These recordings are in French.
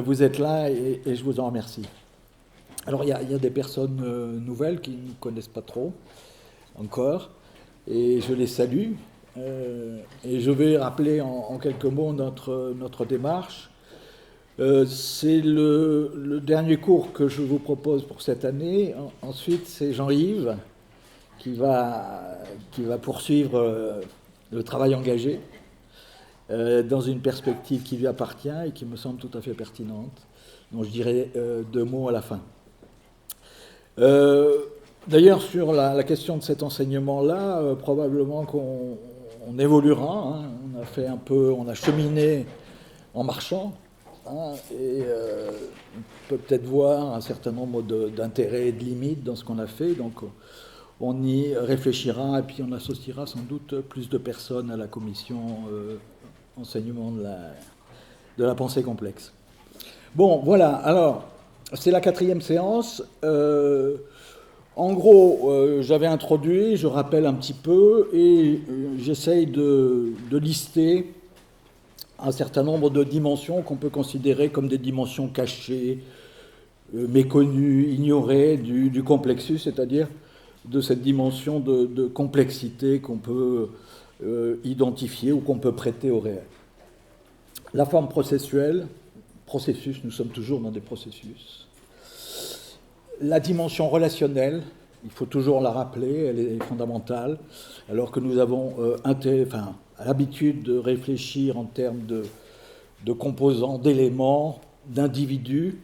vous êtes là et je vous en remercie. Alors il y a des personnes nouvelles qui ne nous connaissent pas trop encore, et je les salue. Et je vais rappeler en quelques mots notre démarche. C'est le dernier cours que je vous propose pour cette année. Ensuite, c'est Jean-Yves qui va poursuivre le travail engagé dans une perspective qui lui appartient et qui me semble tout à fait pertinente. Donc je dirai 2 mots à la fin. D'ailleurs, sur la question de cet enseignement-là, probablement qu'on évoluera. Hein. On a cheminé en marchant, hein, et on peut peut-être voir un certain nombre d'intérêts et de limites dans ce qu'on a fait. Donc on y réfléchira et puis on associera sans doute plus de personnes à la commission enseignement de la pensée complexe. Bon, voilà, alors, c'est la 4e séance. En gros, j'avais introduit, je rappelle un petit peu, et j'essaye de lister un certain nombre de dimensions qu'on peut considérer comme des dimensions cachées, méconnues, ignorées du complexus, c'est-à-dire de cette dimension de complexité qu'on peut identifier ou qu'on peut prêter au réel. La forme processuelle, processus, nous sommes toujours dans des processus. La dimension relationnelle, il faut toujours la rappeler, elle est fondamentale, alors que nous avons l'habitude de réfléchir en termes de composants, d'éléments, d'individus.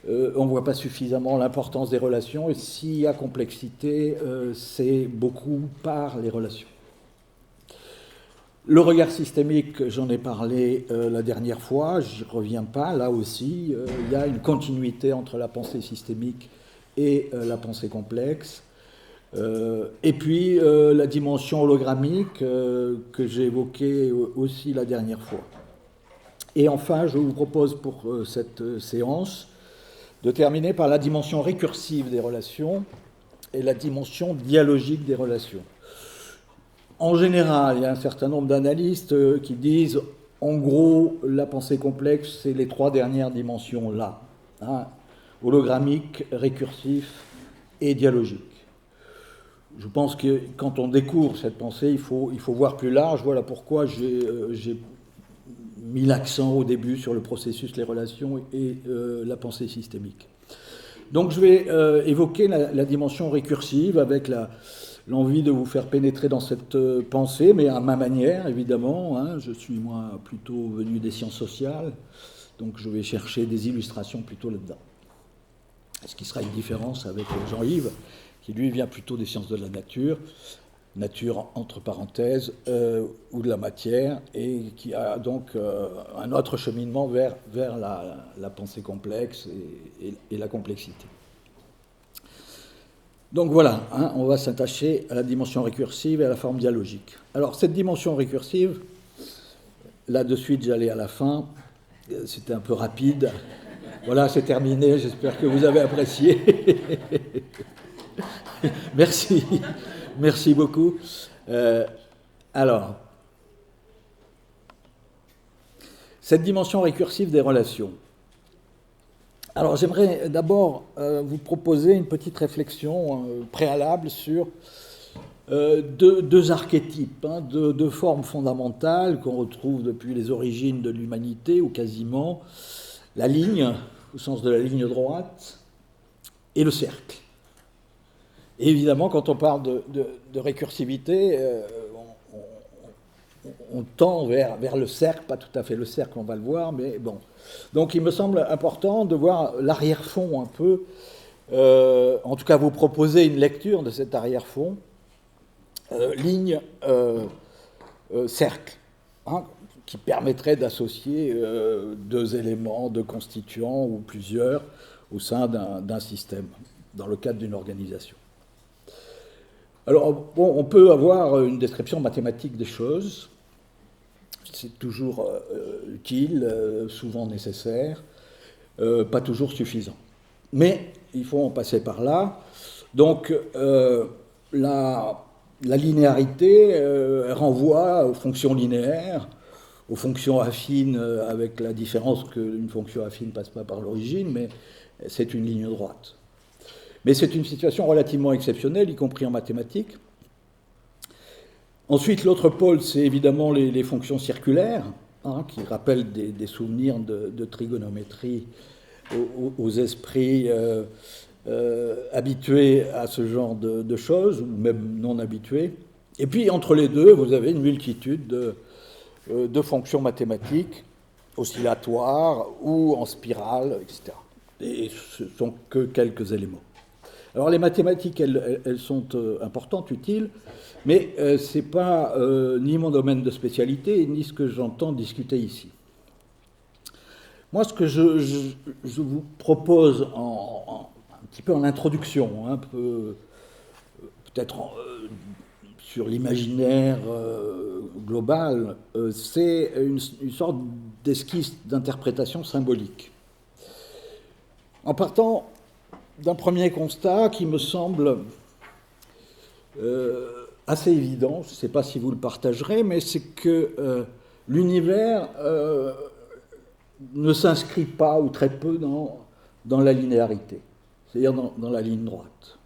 On ne voit pas suffisamment l'importance des relations, et s'il y a complexité, c'est beaucoup par les relations. Le regard systémique, j'en ai parlé la dernière fois, j'y reviens pas, là aussi, il y a une continuité entre la pensée systémique et la pensée complexe. Et puis la dimension hologrammique que j'ai évoquée aussi la dernière fois. Et enfin, je vous propose pour cette séance de terminer par la dimension récursive des relations et la dimension dialogique des relations. En général, il y a un certain nombre d'analystes qui disent, en gros, la pensée complexe, c'est les 3 dernières dimensions-là, hein, hologrammique, récursif et dialogique. Je pense que quand on découvre cette pensée, il faut voir plus large. Voilà pourquoi j'ai mis l'accent au début sur le processus, les relations et la pensée systémique. Donc je vais évoquer la dimension récursive avec l'envie de vous faire pénétrer dans cette pensée, mais à ma manière, évidemment. Hein. Je suis, moi, plutôt venu des sciences sociales, donc je vais chercher des illustrations plutôt là-dedans. Ce qui sera une différence avec Jean-Yves, qui lui vient plutôt des sciences de la nature entre parenthèses, ou de la matière, et qui a donc un autre cheminement vers la pensée complexe et la complexité. Donc voilà, hein, on va s'attacher à la dimension récursive et à la forme dialogique. Alors cette dimension récursive, là de suite j'allais à la fin, c'était un peu rapide. Voilà, c'est terminé, j'espère que vous avez apprécié. Merci beaucoup. Alors, cette dimension récursive des relations. Alors j'aimerais d'abord vous proposer une petite réflexion préalable sur deux archétypes, hein, deux formes fondamentales qu'on retrouve depuis les origines de l'humanité, ou quasiment, la ligne, au sens de la ligne droite, et le cercle. Et évidemment, quand on parle de récursivité, on tend vers le cercle, pas tout à fait le cercle, on va le voir, mais bon. Donc il me semble important de voir l'arrière-fond un peu, en tout cas vous proposer une lecture de cet arrière-fond, ligne, cercle, hein, qui permettrait d'associer 2 éléments, 2 constituants ou plusieurs au sein d'un système, dans le cadre d'une organisation. Alors, bon, on peut avoir une description mathématique des choses, c'est toujours utile, souvent nécessaire, pas toujours suffisant. Mais il faut en passer par là. Donc, la linéarité renvoie aux fonctions linéaires, aux fonctions affines, avec la différence qu'une fonction affine ne passe pas par l'origine, mais c'est une ligne droite. Mais c'est une situation relativement exceptionnelle, y compris en mathématiques. Ensuite, l'autre pôle, c'est évidemment les fonctions circulaires, hein, qui rappellent des souvenirs de trigonométrie aux esprits habitués à ce genre de choses, ou même non habitués. Et puis, entre les deux, vous avez une multitude de fonctions mathématiques, oscillatoires ou en spirale, etc. Et ce ne sont que quelques éléments. Alors les mathématiques, elles sont importantes, utiles, mais ce n'est pas ni mon domaine de spécialité, ni ce que j'entends discuter ici. Moi, ce que je vous propose un petit peu en introduction, un peu peut-être sur l'imaginaire global, c'est une sorte d'esquisse d'interprétation symbolique. En partant d'un premier constat qui me semble assez évident, je ne sais pas si vous le partagerez, mais c'est que l'univers ne s'inscrit pas, ou très peu, dans la linéarité, c'est-à-dire dans la ligne droite.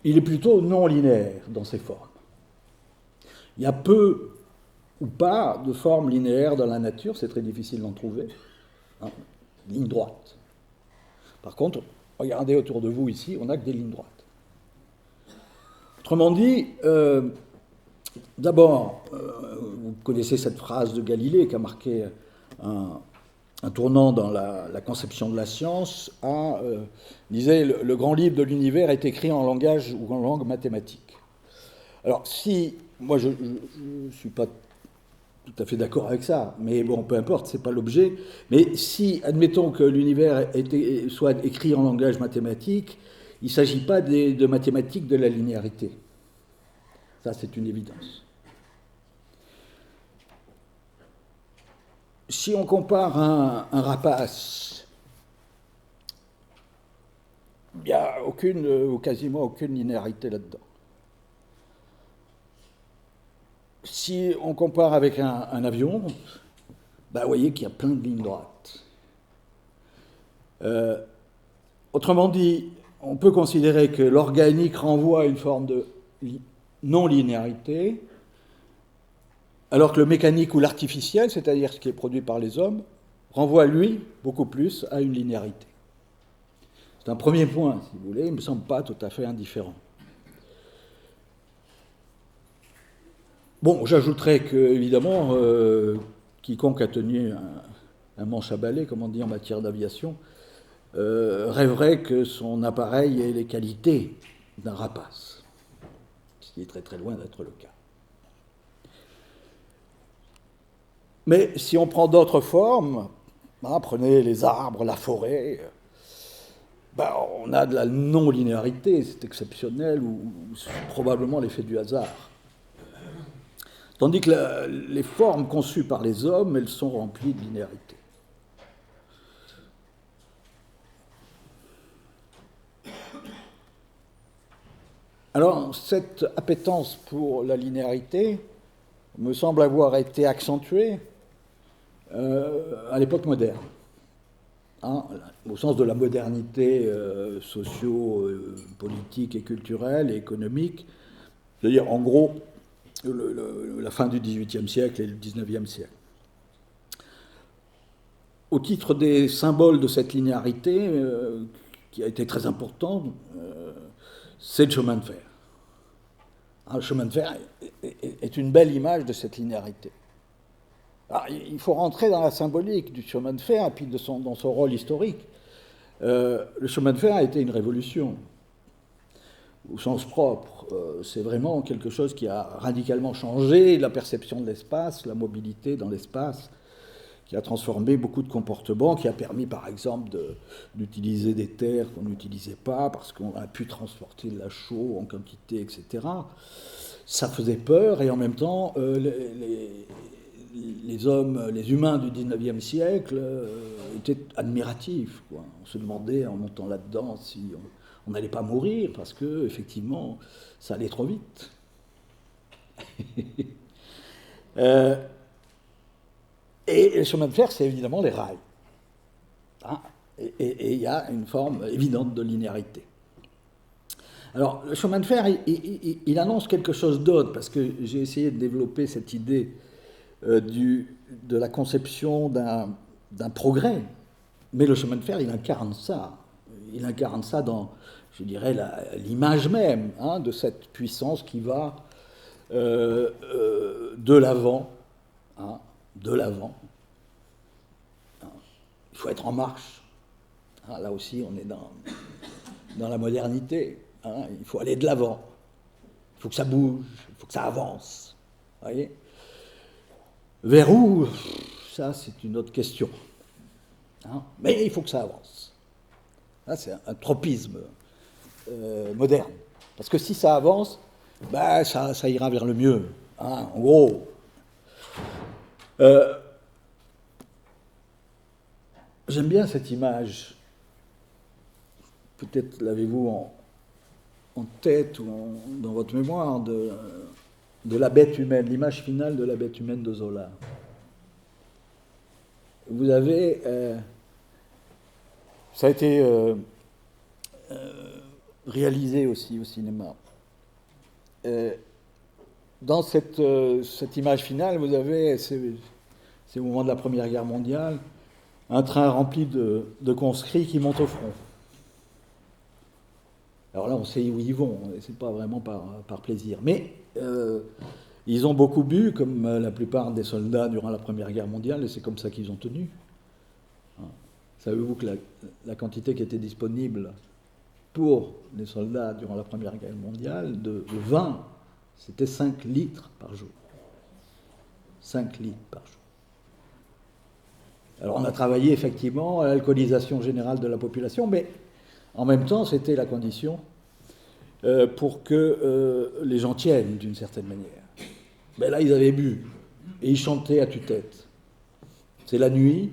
Il est plutôt non linéaire dans ses formes. Il y a peu ou pas de formes linéaires dans la nature, c'est très difficile d'en trouver. Hein, ligne droite. Par contre, regardez autour de vous ici, on n'a que des lignes droites. Autrement dit, d'abord, vous connaissez cette phrase de Galilée qui a marqué un tournant dans la conception de la science. Disait, le grand livre de l'univers est écrit en langage ou en langue mathématique. Alors, si, moi je ne suis pas tout à fait d'accord avec ça, mais bon, peu importe, ce n'est pas l'objet. Mais si, admettons que l'univers soit écrit en langage mathématique, il ne s'agit pas de mathématiques de la linéarité. Ça, c'est une évidence. Si on compare un rapace, il n'y a aucune, ou quasiment aucune linéarité là-dedans. Si on compare avec un avion, ben, vous voyez qu'il y a plein de lignes droites. Autrement dit, on peut considérer que l'organique renvoie à une forme de non-linéarité, alors que le mécanique ou l'artificiel, c'est-à-dire ce qui est produit par les hommes, renvoie, lui, beaucoup plus à une linéarité. C'est un premier point, si vous voulez, il ne me semble pas tout à fait indifférent. Bon, j'ajouterais que, évidemment, quiconque a tenu un manche à balai, comme on dit en matière d'aviation, rêverait que son appareil ait les qualités d'un rapace, ce qui est très très loin d'être le cas. Mais si on prend d'autres formes, prenez les arbres, la forêt, on a de la non-linéarité, c'est exceptionnel, ou c'est probablement l'effet du hasard. Tandis que les formes conçues par les hommes, elles sont remplies de linéarité. Alors, cette appétence pour la linéarité me semble avoir été accentuée à l'époque moderne, au sens de la modernité socio-politique et culturelle et économique, c'est-à-dire en gros la fin du XVIIIe siècle et le XIXe siècle. Au titre des symboles de cette linéarité, qui a été très important, c'est le chemin de fer. Le chemin de fer est une belle image de cette linéarité. Alors, il faut rentrer dans la symbolique du chemin de fer et puis dans son rôle historique. Le chemin de fer a été une révolution, au sens propre. C'est vraiment quelque chose qui a radicalement changé la perception de l'espace, la mobilité dans l'espace, qui a transformé beaucoup de comportements, qui a permis par exemple d'utiliser des terres qu'on n'utilisait pas parce qu'on a pu transporter de la chaux en quantité, etc. Ça faisait peur et en même temps les humains du XIXe siècle étaient admiratifs, quoi. On se demandait en montant là-dedans si on n'allait pas mourir parce que effectivement ça allait trop vite. Et les chemins de fer, c'est évidemment les rails. Hein, et il y a une forme évidente de linéarité. Alors, le chemin de fer, il annonce quelque chose d'autre, parce que j'ai essayé de développer cette idée de la conception d'un progrès. Mais le chemin de fer, il incarne ça. Il incarne ça dans, je dirais, l'image même de cette puissance qui va de l'avant. De l'avant. Il faut être en marche. Là aussi, on est dans la modernité. Il faut aller de l'avant. Il faut que ça bouge, il faut que ça avance. Vous voyez ? Vers où ? Ça, c'est une autre question. Mais il faut que ça avance. Là, c'est un tropisme moderne. Parce que si ça avance, ça ira vers le mieux. En gros. J'aime bien cette image. Peut-être l'avez-vous en tête ou dans votre mémoire de la bête humaine, l'image finale de la bête humaine de Zola. Vous avez... ça a été réalisé aussi au cinéma. Dans cette image finale, vous avez, c'est au moment de la Première Guerre mondiale, un train rempli de conscrits qui montent au front. Alors là, on sait où ils vont, c'est pas vraiment par plaisir. Mais ils ont beaucoup bu, comme la plupart des soldats durant la Première Guerre mondiale, et c'est comme ça qu'ils ont tenu. Savez-vous que la quantité qui était disponible pour les soldats durant la Première Guerre mondiale de vin, c'était 5 litres par jour. 5 litres par jour. Alors on a travaillé effectivement à l'alcoolisation générale de la population, mais en même temps c'était la condition pour que les gens tiennent d'une certaine manière. Mais là ils avaient bu et ils chantaient à tue-tête. C'est la nuit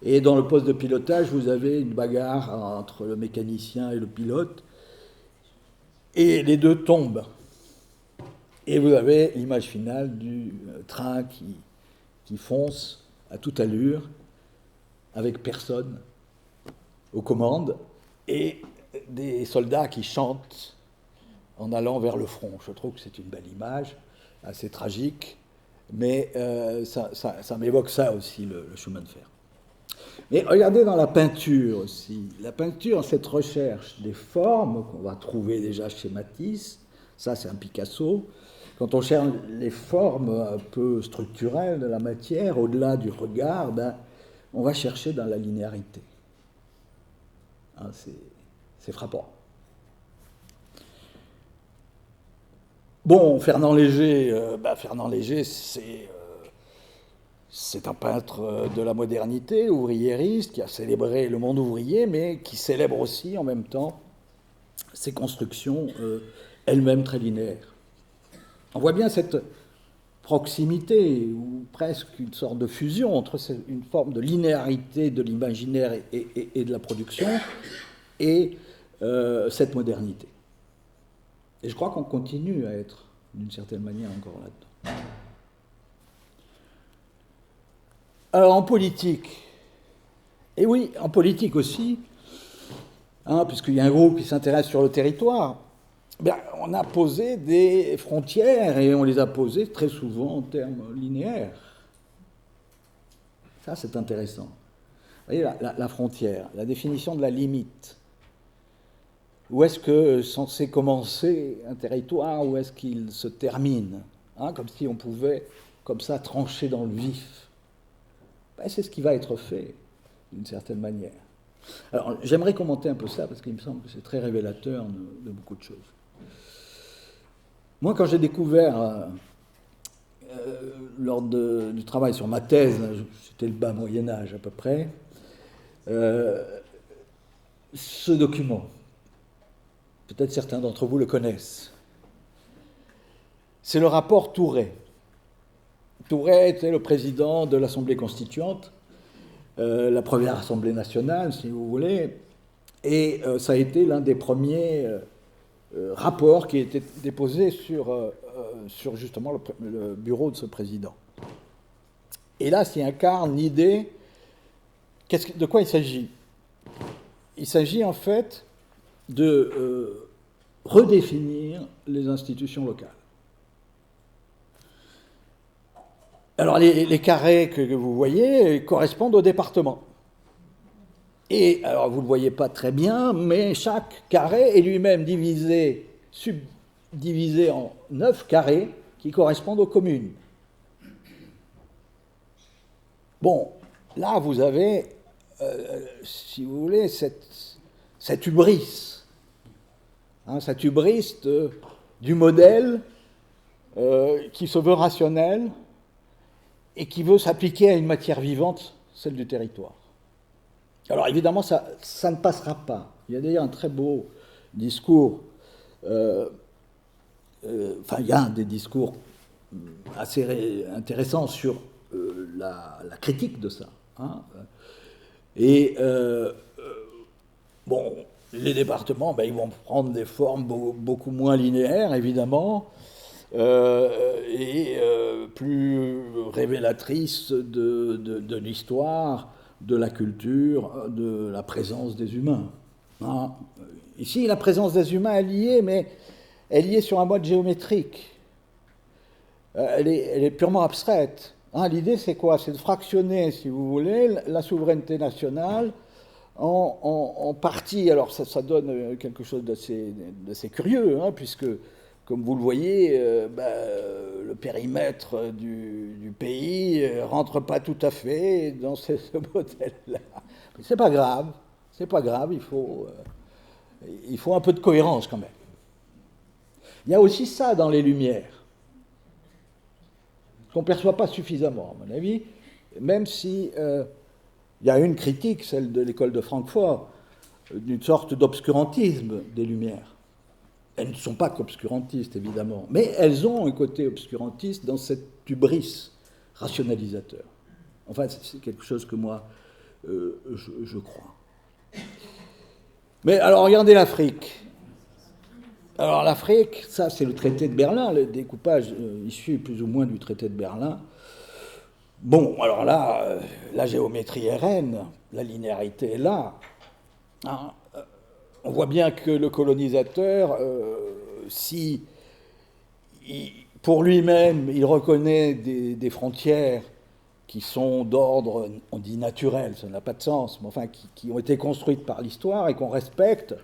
et dans le poste de pilotage vous avez une bagarre entre le mécanicien et le pilote et les deux tombent. Et vous avez l'image finale du train qui fonce à toute allure avec personne aux commandes, et des soldats qui chantent en allant vers le front. Je trouve que c'est une belle image, assez tragique, mais ça m'évoque ça aussi, le chemin de fer. Mais regardez dans la peinture aussi. La peinture, cette recherche des formes qu'on va trouver déjà chez Matisse, ça c'est un Picasso. Quand on cherche les formes un peu structurelles de la matière, au-delà du regard, on va chercher dans la linéarité. C'est frappant. Bon, Fernand Léger, c'est un peintre de la modernité, ouvriériste, qui a célébré le monde ouvrier, mais qui célèbre aussi en même temps ses constructions elles-mêmes très linéaires. On voit bien cette proximité, ou presque une sorte de fusion entre une forme de linéarité de l'imaginaire et de la production, et cette modernité. Et je crois qu'on continue à être, d'une certaine manière, encore là-dedans. Alors, en politique, et oui, en politique aussi, puisqu'il y a un groupe qui s'intéresse sur le territoire, on a posé des frontières, et on les a posées très souvent en termes linéaires. Ça, c'est intéressant. Vous voyez, la frontière, la définition de la limite. Où est-ce que censé commencer un territoire, où est-ce qu'il se termine, comme si on pouvait, comme ça, trancher dans le vif. C'est ce qui va être fait, d'une certaine manière. Alors, j'aimerais commenter un peu ça, parce qu'il me semble que c'est très révélateur de beaucoup de choses. Moi, quand j'ai découvert, lors du travail sur ma thèse, c'était le bas Moyen-Âge à peu près, ce document, peut-être certains d'entre vous le connaissent, c'est le rapport Thouret. Thouret était le président de l'Assemblée constituante, la première Assemblée nationale, si vous voulez, et ça a été l'un des premiers rapports qui a été déposé sur justement le bureau de ce président. là, s'y incarne l'idée. De quoi il s'agit? Il s'agit en fait de redéfinir les institutions locales. Alors les carrés que vous voyez correspondent au département. Et alors vous ne le voyez pas très bien, mais chaque carré est lui-même subdivisé en 9 carrés qui correspondent aux communes. Bon, là vous avez, si vous voulez, cette hubris. Cette hubris du modèle qui se veut rationnel et qui veut s'appliquer à une matière vivante, celle du territoire. Alors évidemment, ça ne passera pas. Il y a d'ailleurs un très beau discours, il y a des discours assez intéressants sur la critique de ça. Et bon, les départements, ils vont prendre des formes beaucoup moins linéaires, évidemment, et plus révélatrices de l'histoire, de la culture, de la présence des humains. Ici, la présence des humains est liée, mais elle est liée sur un mode géométrique. Elle est purement abstraite. L'idée, c'est quoi? C'est de fractionner, si vous voulez, la souveraineté nationale en parties. Alors, ça donne quelque chose d'assez curieux, puisque, comme vous le voyez, le périmètre du pays ne rentre pas tout à fait dans ce modèle-là. Mais c'est pas grave, il faut un peu de cohérence quand même. Il y a aussi ça dans les Lumières, qu'on ne perçoit pas suffisamment, à mon avis, même si il y a une critique, celle de l'école de Francfort, d'une sorte d'obscurantisme des Lumières. Elles ne sont pas qu'obscurantistes, évidemment, mais elles ont un côté obscurantiste dans cette hubris rationalisateur. Enfin, c'est quelque chose que moi, je crois. Mais alors, regardez l'Afrique. Alors, l'Afrique, ça, c'est le traité de Berlin, le découpage issu plus ou moins du traité de Berlin. Bon, alors là, la géométrie est reine, la linéarité est là. On voit bien que le colonisateur, si pour lui-même il reconnaît des frontières qui sont d'ordre, on dit naturel, ça n'a pas de sens, mais enfin qui ont été construites par l'histoire et qu'on respecte,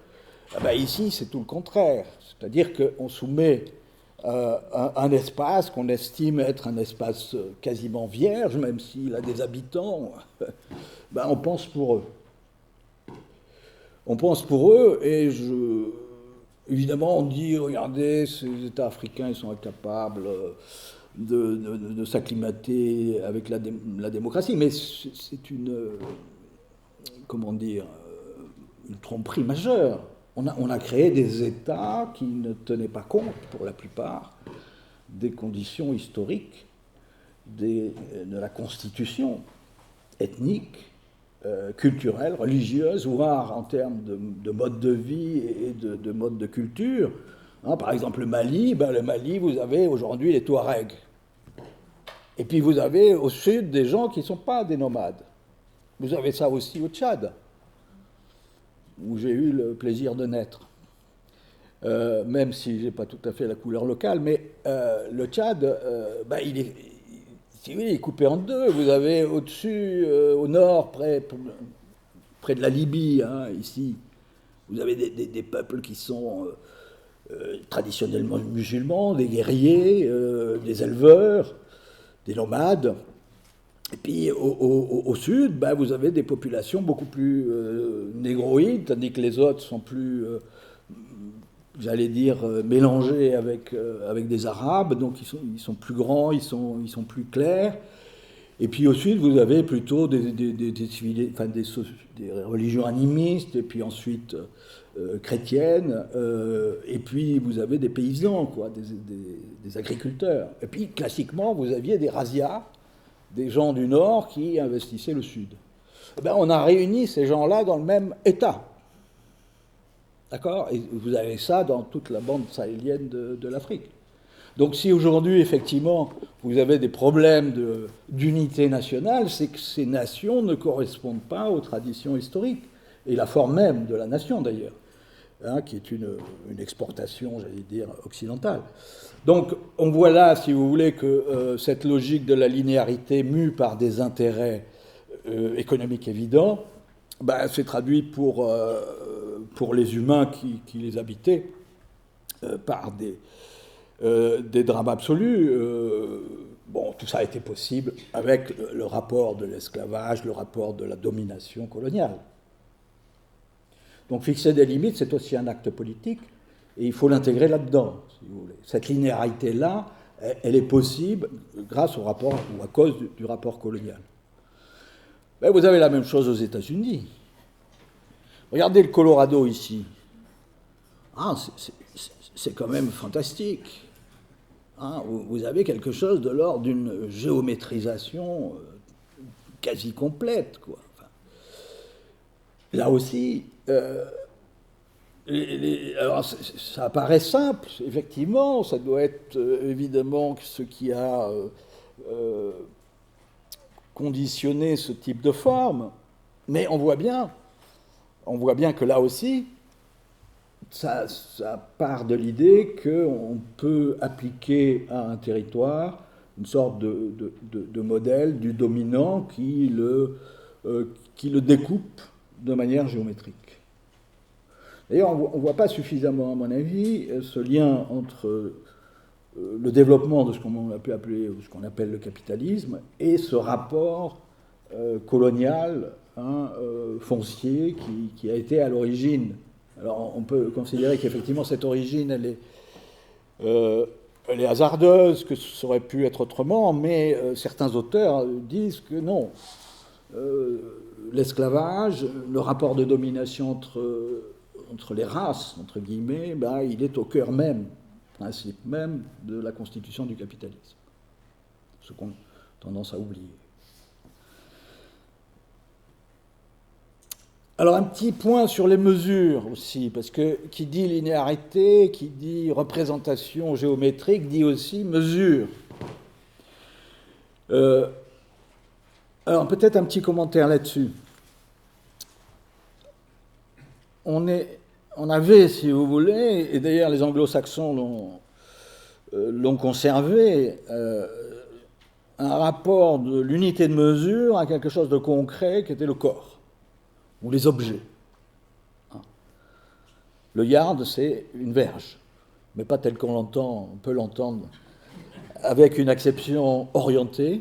ici c'est tout le contraire. C'est-à-dire qu'on soumet un espace qu'on estime être un espace quasiment vierge, même s'il a des habitants, on pense pour eux. On pense pour eux, et évidemment, on dit, regardez, ces États africains, ils sont incapables de s'acclimater avec la démocratie, mais c'est une tromperie majeure. On a créé des États qui ne tenaient pas compte, pour la plupart, des conditions historiques, de la constitution ethnique, culturelle, religieuse, voire en termes de mode de vie et de mode de culture. Par exemple, le Mali, vous avez aujourd'hui les Touaregs. Et puis vous avez au sud des gens qui ne sont pas des nomades. Vous avez ça aussi au Tchad, où j'ai eu le plaisir de naître. Même si je n'ai pas tout à fait la couleur locale, mais le Tchad, il est coupé en deux. Vous avez au-dessus, au nord, près de la Libye, ici, vous avez des peuples qui sont traditionnellement musulmans, des guerriers, des éleveurs, des nomades. Et puis au sud, vous avez des populations beaucoup plus négroïdes, tandis que les autres sont plus, j'allais dire, mélangés avec des Arabes, donc ils sont plus grands, ils sont plus clairs. Et puis au sud, vous avez plutôt des religions animistes, et puis ensuite chrétiennes, et puis vous avez des paysans, des agriculteurs. Et puis classiquement, vous aviez des razzias, des gens du Nord qui investissaient le Sud. On a réuni ces gens-là dans le même État. D'accord? Et vous avez ça dans toute la bande sahélienne de l'Afrique. Donc si aujourd'hui, effectivement, vous avez des problèmes d'unité nationale, c'est que ces nations ne correspondent pas aux traditions historiques, et la forme même de la nation d'ailleurs, hein, qui est une exportation, j'allais dire, occidentale. Donc on voit là, si vous voulez, que cette logique de la linéarité mue par des intérêts économiques évidents, ben, c'est traduit pour les humains qui les habitaient par des drames absolus. Bon, tout ça a été possible avec le rapport de l'esclavage, le rapport de la domination coloniale. Donc fixer des limites, c'est aussi un acte politique, et il faut l'intégrer là-dedans, si vous voulez. Cette linéarité-là, elle est possible grâce au rapport, ou à cause du rapport colonial. Mais vous avez la même chose aux États-Unis. Regardez le Colorado ici. Ah, c'est quand même fantastique. Hein, vous avez quelque chose de l'ordre d'une géométrisation quasi complète, quoi. Enfin, là aussi, alors ça paraît simple, effectivement, ça doit être évidemment ce qui a conditionné ce type de forme, mais on voit bien que là aussi, ça part de l'idée qu'on peut appliquer à un territoire une sorte de modèle du dominant qui le découpe de manière géométrique. D'ailleurs, on ne voit pas suffisamment, à mon avis, ce lien entre le développement de ce qu'on a pu appeler, ou ce qu'on appelle le capitalisme, et ce rapport colonial, hein, foncier, qui a été à l'origine. Alors, on peut considérer qu'effectivement, cette origine, elle est hasardeuse, que ça aurait pu être autrement, mais certains auteurs disent que non. L'esclavage, le rapport de domination entre les races, entre guillemets, ben, il est au cœur même, principe même de la constitution du capitalisme. Ce qu'on a tendance à oublier. Alors un petit point sur les mesures aussi, parce que qui dit linéarité, qui dit représentation géométrique, dit aussi mesure. Alors peut-être un petit commentaire là-dessus. On avait, si vous voulez, et d'ailleurs les anglo-saxons l'ont conservé, un rapport de l'unité de mesure à quelque chose de concret qui était le corps, ou les objets. Le yard, c'est une verge, mais pas tel qu'on l'entend, on peut l'entendre avec une acception orientée.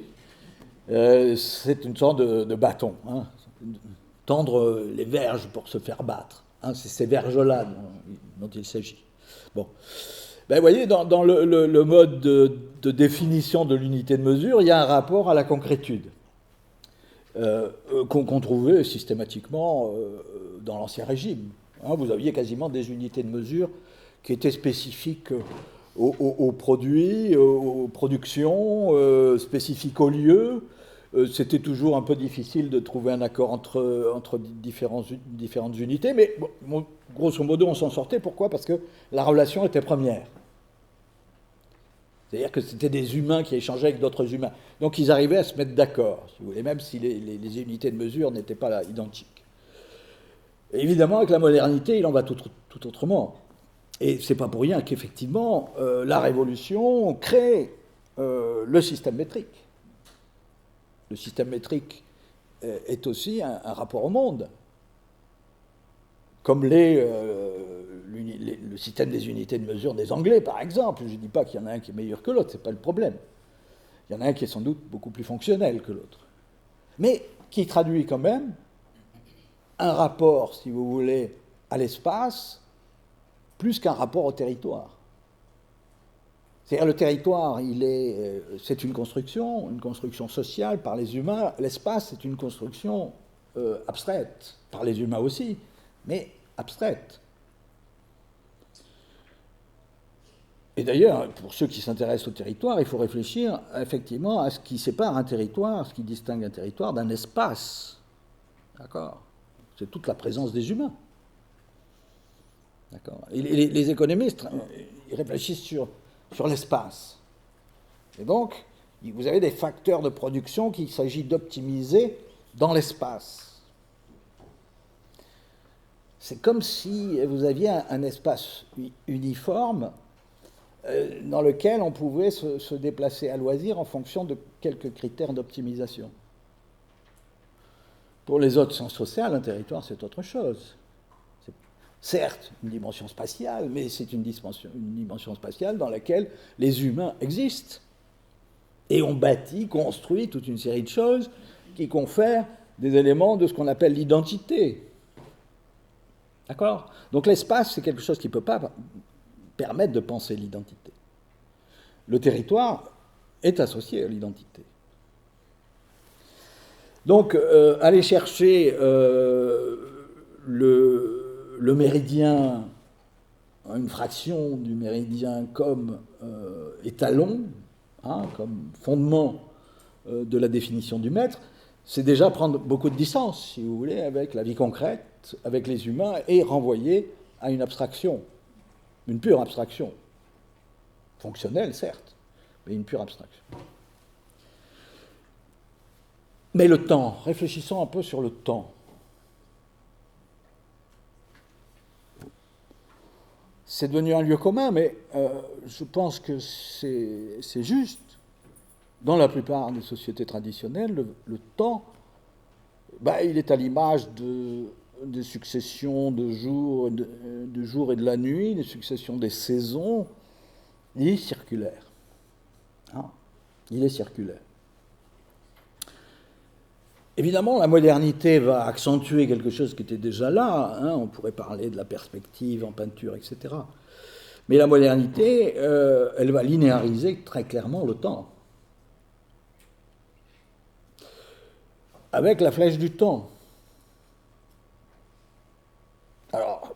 C'est une sorte de bâton, hein, tendre les verges pour se faire battre. Hein, c'est ces verges-là dont il s'agit. Bon. Ben, vous voyez, dans le mode de définition de l'unité de mesure, il y a un rapport à la concrétude qu'on trouvait systématiquement dans l'Ancien Régime. Hein, vous aviez quasiment des unités de mesure qui étaient spécifiques aux produits, aux productions, spécifiques aux lieux. C'était toujours un peu difficile de trouver un accord entre différentes unités, mais bon, grosso modo, on s'en sortait. Pourquoi ? Parce que la relation était première. C'est-à-dire que c'était des humains qui échangeaient avec d'autres humains. Donc ils arrivaient à se mettre d'accord, si vous voulez, même si les unités de mesure n'étaient pas là, identiques. Et évidemment, avec la modernité, il en va tout autrement. Et c'est pas pour rien qu'effectivement, la Révolution crée le système métrique. Le système métrique est aussi un rapport au monde. Comme le système des unités de mesure des Anglais, par exemple. Je ne dis pas qu'il y en a un qui est meilleur que l'autre, ce n'est pas le problème. Il y en a un qui est sans doute beaucoup plus fonctionnel que l'autre. Mais qui traduit quand même un rapport, si vous voulez, à l'espace, plus qu'un rapport au territoire. C'est-à-dire le territoire, c'est une construction sociale par les humains. L'espace, c'est une construction abstraite, par les humains aussi, mais abstraite. Et d'ailleurs, pour ceux qui s'intéressent au territoire, il faut réfléchir effectivement à ce qui sépare un territoire, ce qui distingue un territoire d'un espace. D'accord ? C'est toute la présence des humains. D'accord ? Et les économistes, ils réfléchissent sur sur l'espace. Et donc, vous avez des facteurs de production qu'il s'agit d'optimiser dans l'espace. C'est comme si vous aviez un espace uniforme dans lequel on pouvait se déplacer à loisir en fonction de quelques critères d'optimisation. Pour les autres sciences sociales, un territoire, c'est autre chose. C'est certes une dimension spatiale, mais c'est une dimension spatiale dans laquelle les humains existent. Et on bâtit, construit toute une série de choses qui confèrent des éléments de ce qu'on appelle l'identité. D'accord ? Donc l'espace, c'est quelque chose qui ne peut pas permettre de penser l'identité. Le territoire est associé à l'identité. Donc, aller chercher le méridien, une fraction du méridien comme étalon, comme fondement de la définition du maître, c'est déjà prendre beaucoup de distance, si vous voulez, avec la vie concrète, avec les humains, et renvoyer à une abstraction, une pure abstraction, fonctionnelle certes, mais une pure abstraction. Mais le temps, réfléchissons un peu sur le temps. C'est devenu un lieu commun, mais je pense que c'est juste. Dans la plupart des sociétés traditionnelles, le temps, il est à l'image des successions du jour et de la nuit, des successions des saisons. Il est circulaire. Il est circulaire. Évidemment, la modernité va accentuer quelque chose qui était déjà là. On pourrait parler de la perspective en peinture, etc. Mais la modernité, elle va linéariser très clairement le temps. Avec la flèche du temps. Alors,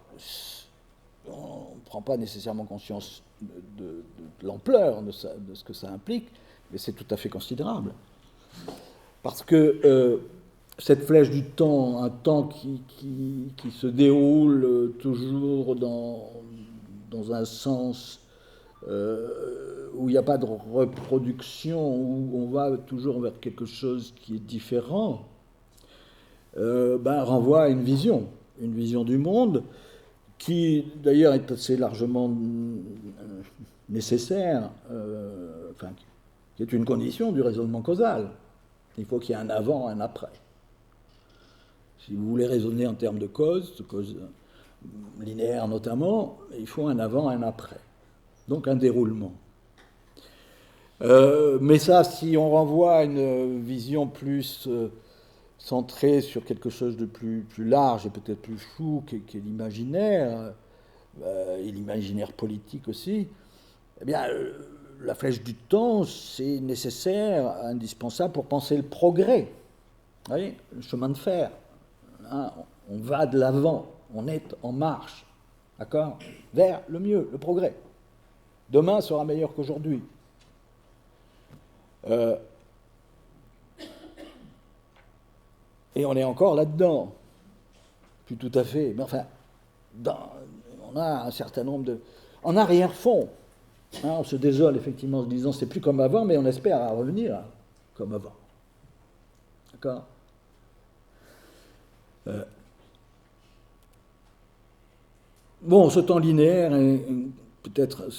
on ne prend pas nécessairement conscience de l'ampleur de ce que ça implique, mais c'est tout à fait considérable. Parce que cette flèche du temps, un temps qui se déroule toujours dans un sens où il n'y a pas de reproduction, où on va toujours vers quelque chose qui est différent, renvoie à une vision du monde qui d'ailleurs est assez largement nécessaire, qui est une condition du raisonnement causal. Il faut qu'il y ait un avant, un après. Si vous voulez raisonner en termes de cause linéaire notamment, il faut un avant, un après. Donc un déroulement. Mais ça, si on renvoie à une vision plus centrée sur quelque chose de plus large et peut-être plus flou qu'est l'imaginaire, et l'imaginaire politique aussi, eh bien, la flèche du temps, c'est nécessaire, indispensable pour penser le progrès. Vous voyez, le chemin de fer. On va de l'avant, on est en marche, d'accord, vers le mieux, le progrès. Demain sera meilleur qu'aujourd'hui. Et on est encore là-dedans. Plus tout à fait. Mais enfin, on a un certain nombre de... En arrière-fond, on se désole effectivement en se disant c'est plus comme avant, mais on espère à revenir comme avant. D'accord ? Bon, ce temps linéaire et peut-être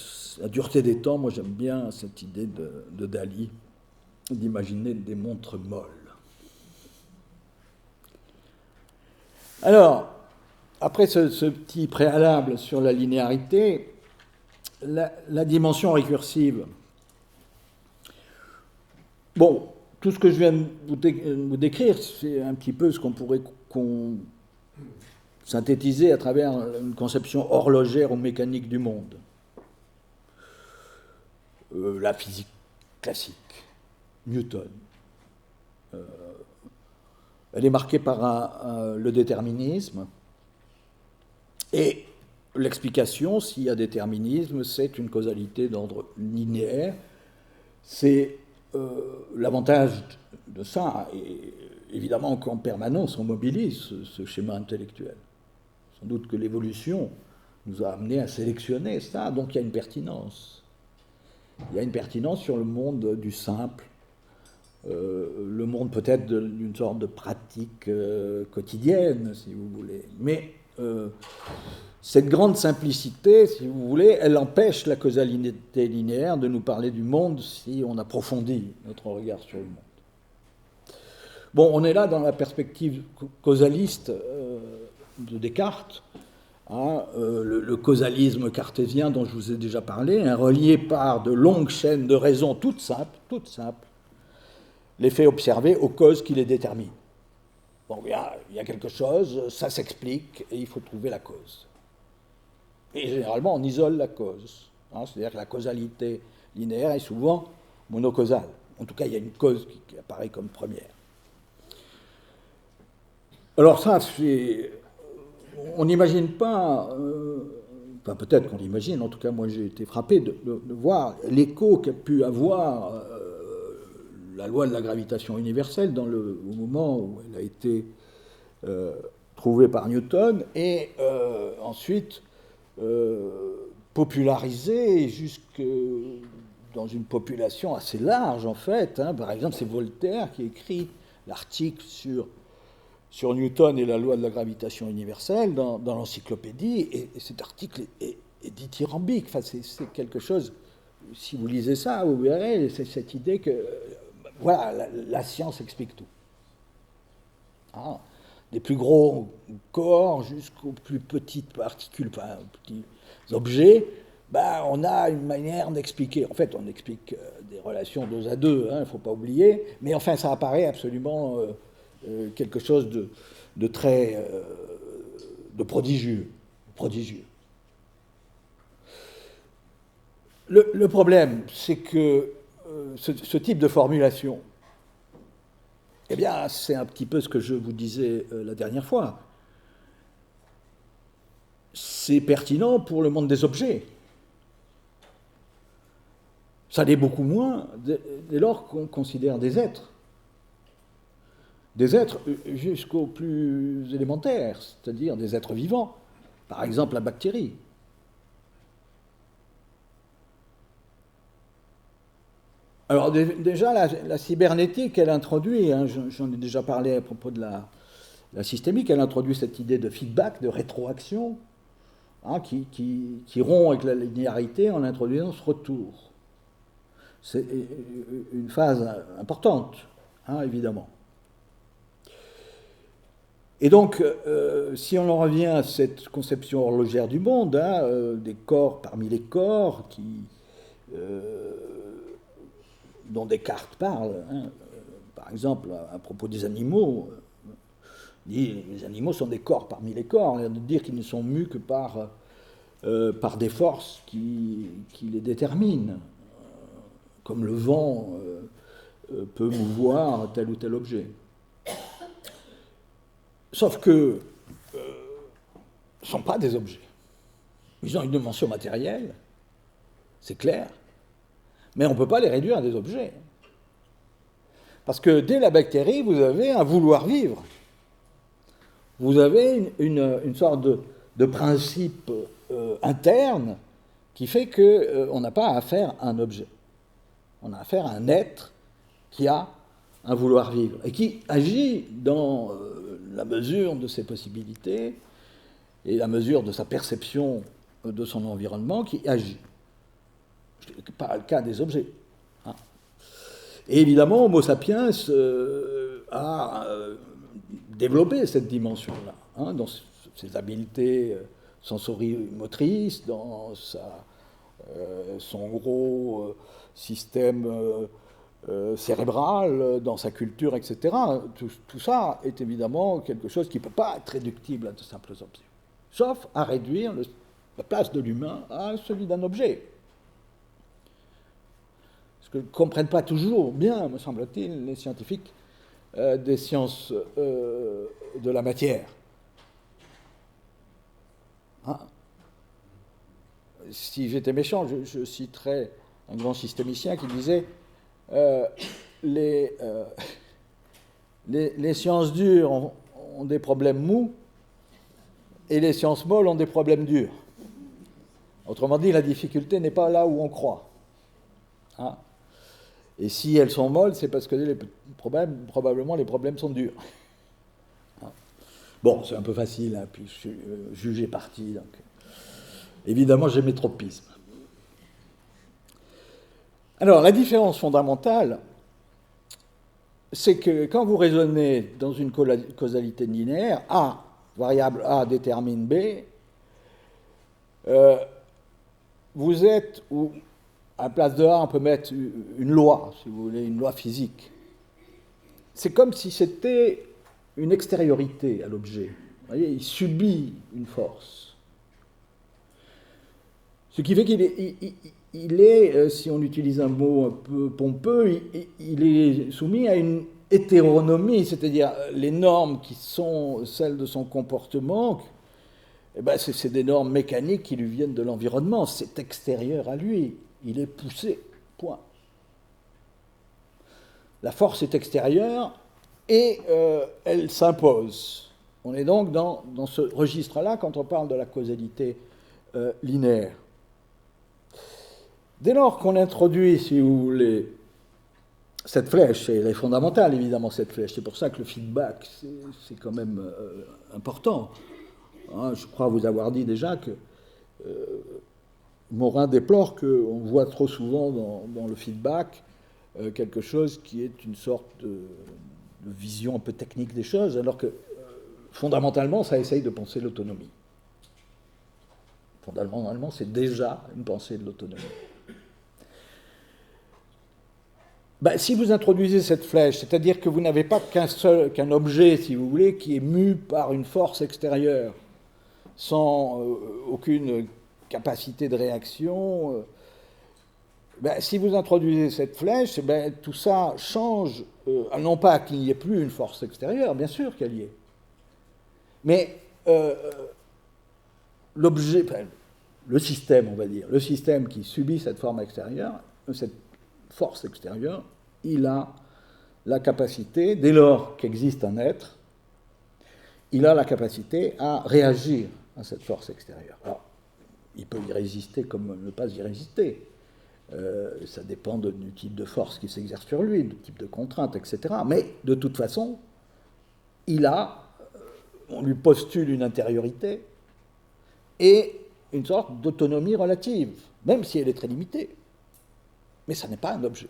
la dureté des temps, moi j'aime bien cette idée de Dali, d'imaginer des montres molles. Alors, après ce petit préalable sur la linéarité, la dimension récursive. Bon, tout ce que je viens de vous décrire, c'est un petit peu ce qu'on pourrait synthétiser à travers une conception horlogère ou mécanique du monde. La physique classique, Newton. Elle est marquée par le déterminisme. Et l'explication, s'il y a déterminisme, c'est une causalité d'ordre linéaire. C'est l'avantage de ça, et évidemment qu'en permanence on mobilise ce schéma intellectuel. Sans doute que l'évolution nous a amené à sélectionner ça, donc il y a une pertinence. il y a une pertinence sur le monde du simple, le monde peut-être d'une sorte de pratique quotidienne, si vous voulez. Mais cette grande simplicité, si vous voulez, elle empêche la causalité linéaire de nous parler du monde si on approfondit notre regard sur le monde. Bon, on est là dans la perspective causaliste de Descartes, hein, le causalisme cartésien dont je vous ai déjà parlé, hein, relié par de longues chaînes de raisons toutes simples, les faits observés aux causes qui les déterminent. Donc il y a quelque chose, ça s'explique, et il faut trouver la cause. Et généralement, on isole la cause. Hein, c'est-à-dire que la causalité linéaire est souvent monocausale. En tout cas, il y a une cause qui apparaît comme première. Alors ça, on n'imagine pas, enfin peut-être qu'on l'imagine, en tout cas moi j'ai été frappé de voir l'écho qu'a pu avoir la loi de la gravitation universelle au moment où elle a été trouvée par Newton et ensuite popularisée jusque dans une population assez large en fait. Hein. Par exemple, c'est Voltaire qui écrit l'article sur Newton et la loi de la gravitation universelle dans l'encyclopédie, et cet article est dithyrambique. Enfin, c'est quelque chose, si vous lisez ça, vous verrez, c'est cette idée que, voilà, la science explique tout. Ah, des plus gros corps jusqu'aux plus petites particules, enfin, petits objets, ben, on a une manière d'expliquer. En fait, on explique des relations 2 à 2, il ne faut pas oublier, mais enfin, ça apparaît absolument... quelque chose de très de prodigieux. Le problème, c'est que ce type de formulation, eh bien, c'est un petit peu ce que je vous disais la dernière fois. C'est pertinent pour le monde des objets. Ça l'est beaucoup moins dès lors qu'on considère des êtres. Des êtres jusqu'aux plus élémentaires, c'est-à-dire des êtres vivants, par exemple la bactérie. Alors déjà, la cybernétique, elle introduit, hein, j'en ai déjà parlé à propos de la systémique, elle introduit cette idée de feedback, de rétroaction, hein, qui rompt avec la linéarité en introduisant ce retour. C'est une phase importante, hein, évidemment. Et donc, si on en revient à cette conception horlogère du monde, hein, des corps parmi les corps, dont Descartes parle, hein, par exemple, à propos des animaux, dit les animaux sont des corps parmi les corps, on vient de dire qu'ils ne sont mus que par des forces qui les déterminent, comme le vent peut mouvoir tel ou tel objet. Sauf que ne sont pas des objets. Ils ont une dimension matérielle, c'est clair, mais on ne peut pas les réduire à des objets. Parce que dès la bactérie, vous avez un vouloir vivre. Vous avez une sorte de principe interne qui fait qu'on n'a pas affaire à un objet. On a affaire à un être qui a un vouloir vivre et qui agit dans la mesure de ses possibilités et la mesure de sa perception de son environnement qui agit. Ce n'est pas le cas des objets. Hein. Et évidemment, Homo sapiens a développé cette dimension-là, hein, dans ses habiletés sensorimotrices, dans son gros système cérébral, dans sa culture, etc. Tout ça est évidemment quelque chose qui ne peut pas être réductible à de simples objets, sauf à réduire la place de l'humain à celui d'un objet. Ce que ne comprennent pas toujours bien, me semble-t-il, les scientifiques des sciences de la matière. Hein? Si j'étais méchant, je citerais un grand systémicien qui disait les sciences dures ont des problèmes mous et les sciences molles ont des problèmes durs. Autrement dit, la difficulté n'est pas là où on croit. Hein. Et si elles sont molles, c'est parce que probablement les problèmes sont durs. Hein. Bon, c'est un peu facile, hein, puis je suis jugé parti. Donc. Évidemment, j'ai mes tropismes. Alors, la différence fondamentale, c'est que quand vous raisonnez dans une causalité linéaire, A, variable A détermine B, vous êtes, ou à la place de A, on peut mettre une loi, si vous voulez, une loi physique. C'est comme si c'était une extériorité à l'objet. Vous voyez, il subit une force. Ce qui fait qu'il est, si on utilise un mot un peu pompeux, il est soumis à une hétéronomie, c'est-à-dire les normes qui sont celles de son comportement, eh ben c'est des normes mécaniques qui lui viennent de l'environnement, c'est extérieur à lui, il est poussé, point. La force est extérieure et elle s'impose. On est donc dans ce registre-là quand on parle de la causalité linéaire. Dès lors qu'on introduit, si vous voulez, cette flèche, et elle est fondamentale évidemment cette flèche, c'est pour ça que le feedback c'est quand même important. Hein, je crois vous avoir dit déjà que Morin déplore qu'on voit trop souvent dans le feedback quelque chose qui est une sorte de vision un peu technique des choses, alors que fondamentalement ça essaye de penser l'autonomie. Fondamentalement c'est déjà une pensée de l'autonomie. Ben, si vous introduisez cette flèche, c'est-à-dire que vous n'avez pas qu'un objet, si vous voulez, qui est mu par une force extérieure, sans aucune capacité de réaction, ben, si vous introduisez cette flèche, ben, tout ça change, non pas qu'il n'y ait plus une force extérieure, bien sûr qu'elle y est, mais l'objet, le système, on va dire, le système qui subit cette forme extérieure, cette force extérieure, il a la capacité, dès lors qu'existe un être, il a la capacité à réagir à cette force extérieure. Alors, il peut y résister comme ne pas y résister. Ça dépend du type de force qui s'exerce sur lui, du type de contrainte, etc. Mais de toute façon, on lui postule une intériorité et une sorte d'autonomie relative, même si elle est très limitée. Mais ça n'est pas un objet.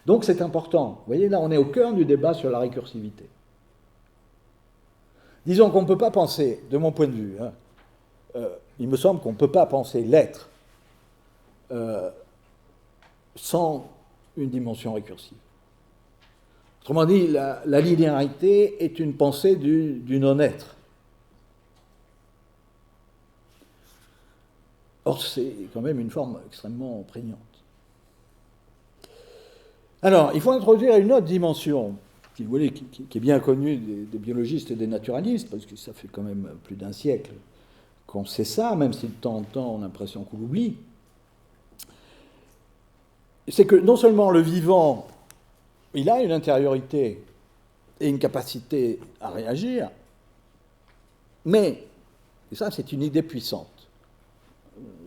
Donc c'est important. Vous voyez, là, on est au cœur du débat sur la récursivité. Disons qu'on ne peut pas penser, de mon point de vue, il me semble qu'on ne peut pas penser l'être sans une dimension récursive. Autrement dit, la linéarité est une pensée du non-être. Or, c'est quand même une forme extrêmement prégnante. Alors, il faut introduire une autre dimension, si vous voulez, qui est bien connue des biologistes et des naturalistes, parce que ça fait quand même plus d'un siècle qu'on sait ça, même si de temps en temps on a l'impression qu'on l'oublie. C'est que non seulement le vivant, il a une intériorité et une capacité à réagir, mais, et ça c'est une idée puissante,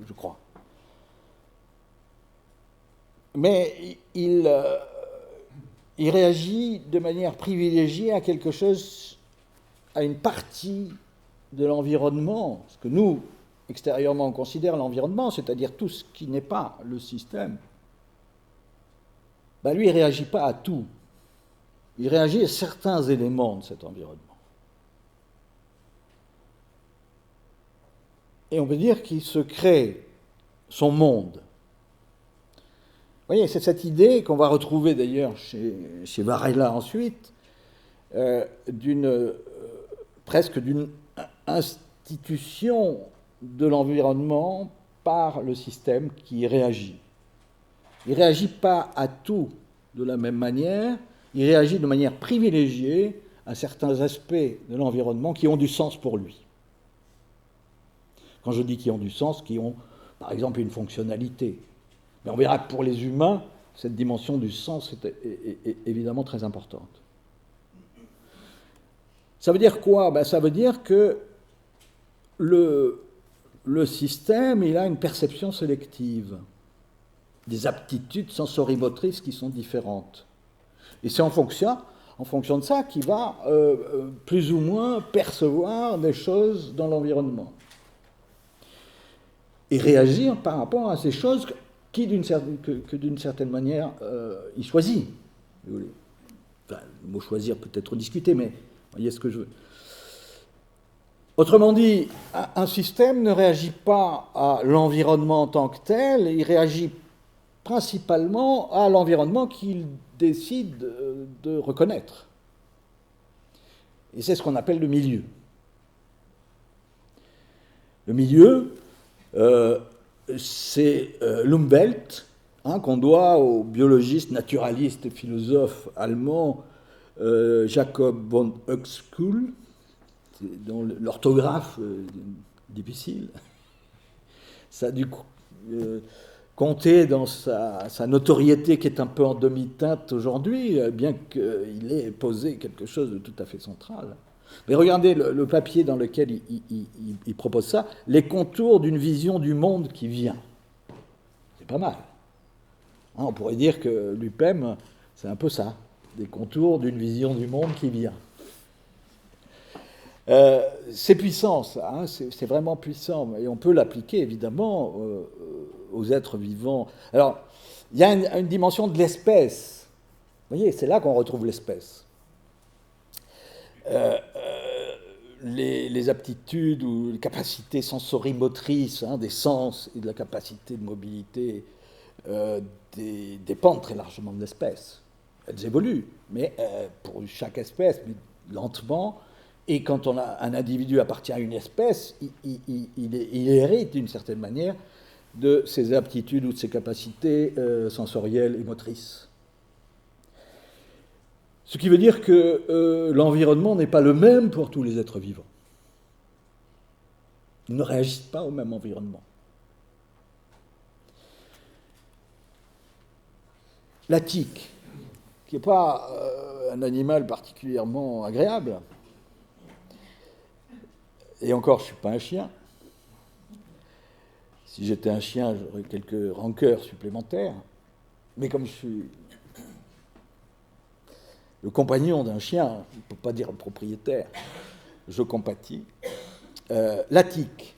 je crois. Mais il réagit de manière privilégiée à quelque chose, à une partie de l'environnement, ce que nous, extérieurement, on considère l'environnement, c'est-à-dire tout ce qui n'est pas le système. Ben lui, il ne réagit pas à tout. Il réagit à certains éléments de cet environnement. Et on peut dire qu'il se crée son monde. Vous voyez, c'est cette idée qu'on va retrouver d'ailleurs chez Varela ensuite, presque d'une institution de l'environnement par le système qui réagit. Il ne réagit pas à tout de la même manière, il réagit de manière privilégiée à certains aspects de l'environnement qui ont du sens pour lui. Quand je dis qui ont du sens, qui ont par exemple une fonctionnalité. Mais on verra que pour les humains, cette dimension du sens est évidemment très importante. Ça veut dire quoi? Ben, ça veut dire que le système, il a une perception sélective. des aptitudes sensorimotrices qui sont différentes. Et c'est en fonction de ça qu'il va plus ou moins percevoir des choses dans l'environnement. Et réagir par rapport à ces choses que d'une certaine manière, il choisit. Enfin, le mot choisir peut être discuté, mais vous voyez ce que je veux. Autrement dit, un système ne réagit pas à l'environnement en tant que tel, il réagit principalement à l'environnement qu'il décide de reconnaître. Et c'est ce qu'on appelle le milieu. Le milieu, c'est l'Umwelt, qu'on doit au biologiste, naturaliste et philosophe allemand Jacob von Uexküll, dont l'orthographe difficile. Ça a dû compter dans sa notoriété qui est un peu en demi-teinte aujourd'hui, bien qu'il ait posé quelque chose de tout à fait central. Mais regardez le papier dans lequel il propose ça, les contours d'une vision du monde qui vient. C'est pas mal. On pourrait dire que l'UPEM, c'est un peu ça, des contours d'une vision du monde qui vient. C'est puissant, ça, c'est vraiment puissant, et on peut l'appliquer évidemment aux êtres vivants. Alors, il y a une dimension de l'espèce. Vous voyez, c'est là qu'on retrouve l'espèce. Les aptitudes ou les capacités sensorimotrices des sens et de la capacité de mobilité dépendent très largement de l'espèce. Elles évoluent, mais pour chaque espèce, mais lentement. Et quand un individu appartient à une espèce, il hérite d'une certaine manière de ses aptitudes ou de ses capacités sensorielles et motrices. Ce qui veut dire que l'environnement n'est pas le même pour tous les êtres vivants. Ils ne réagissent pas au même environnement. La tique, qui n'est pas un animal particulièrement agréable, et encore, je ne suis pas un chien. Si j'étais un chien, j'aurais quelques rancœurs supplémentaires. Mais comme je suis le compagnon d'un chien, on ne peut pas dire le propriétaire, je compatis. La tique,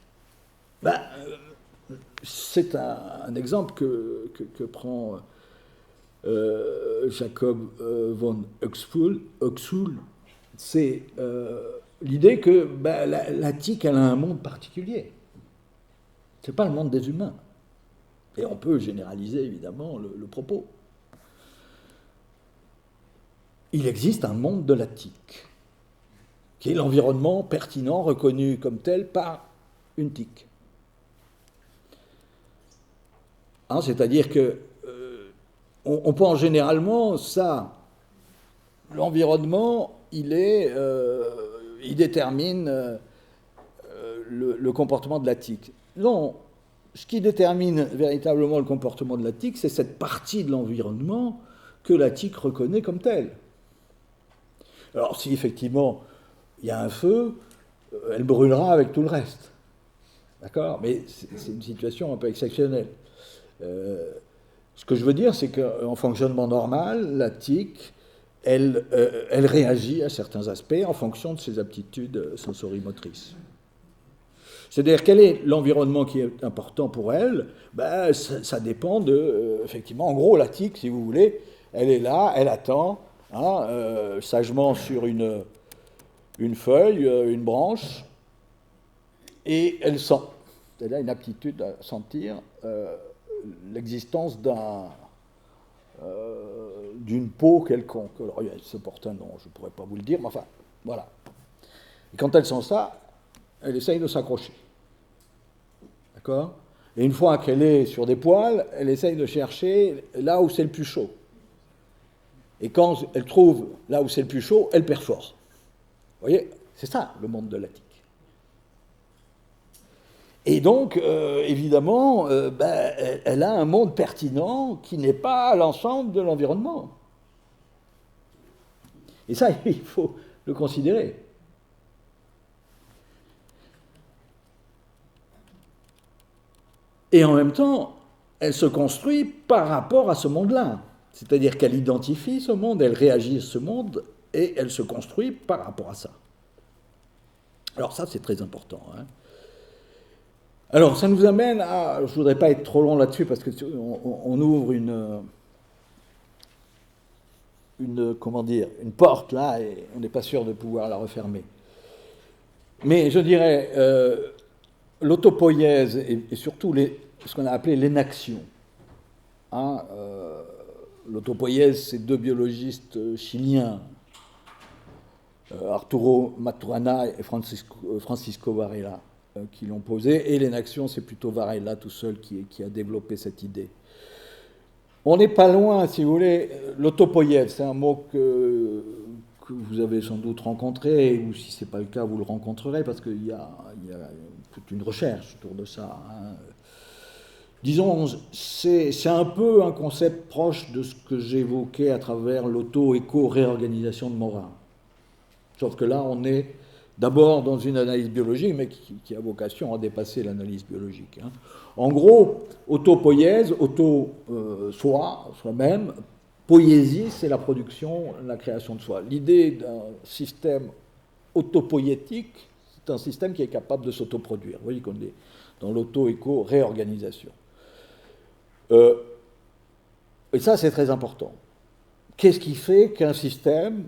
c'est un exemple que prend Jacob von Uexküll. C'est l'idée que la tique, elle a un monde particulier. Ce n'est pas le monde des humains. Et on peut généraliser, évidemment, le propos. Il existe un monde de la tique, qui est l'environnement pertinent, reconnu comme tel par une tique. C'est-à-dire que on pense généralement ça. L'environnement, il détermine le comportement de la tique. Non, ce qui détermine véritablement le comportement de la tique, c'est cette partie de l'environnement que la tique reconnaît comme telle. Alors, si effectivement il y a un feu, elle brûlera avec tout le reste. D'accord ? Mais c'est une situation un peu exceptionnelle. Ce que je veux dire, c'est qu'en fonctionnement normal, la tique, elle réagit à certains aspects en fonction de ses aptitudes sensorimotrices. C'est-à-dire, quel est l'environnement qui est important pour elle ? Ça dépend de, effectivement, en gros, la tique, si vous voulez, elle est là, elle attend, sagement sur une feuille, une branche, et elle sent. Elle a une aptitude à sentir l'existence d'une peau quelconque. Alors, ça porte un nom, je ne pourrais pas vous le dire, mais enfin, voilà. Et quand elle sent ça, elle essaye de s'accrocher. D'accord ? Et une fois qu'elle est sur des poils, elle essaye de chercher là où c'est le plus chaud. Et quand elle trouve là où c'est le plus chaud, elle perfore. Vous voyez ? C'est ça, le monde de la tique. Et donc, évidemment, elle a un monde pertinent qui n'est pas l'ensemble de l'environnement. Et ça, il faut le considérer. Et en même temps, elle se construit par rapport à ce monde-là. C'est-à-dire qu'elle identifie ce monde, elle réagit à ce monde, et elle se construit par rapport à ça. Alors ça, c'est très important. Hein. Alors, ça nous amène à... Je ne voudrais pas être trop long là-dessus, parce qu'on ouvre comment dire, une porte, là, et on n'est pas sûr de pouvoir la refermer. Mais je dirais, l'autopoïèse, et surtout ce qu'on a appelé l'énaction. Hein, l'autopoïèse, c'est deux biologistes chiliens, Arturo Maturana et Francisco Varela, qui l'ont posé, et l'énaction, c'est plutôt Varela tout seul qui a développé cette idée. On n'est pas loin, si vous voulez, l'autopoïèse, c'est un mot que vous avez sans doute rencontré, ou si ce n'est pas le cas, vous le rencontrerez, parce qu'il y a toute une recherche autour de ça. Hein. Disons, c'est un peu un concept proche de ce que j'évoquais à travers l'auto-éco-réorganisation de Morin. Sauf que là, on est d'abord dans une analyse biologique, mais qui a vocation à dépasser l'analyse biologique. Hein. En gros, autopoïèse, soi-même, poïésie, c'est la production, la création de soi. L'idée d'un système autopoïétique, c'est un système qui est capable de s'autoproduire. Vous voyez qu'on est dans l'auto-éco-réorganisation. Et ça, c'est très important. Qu'est-ce qui fait qu'un système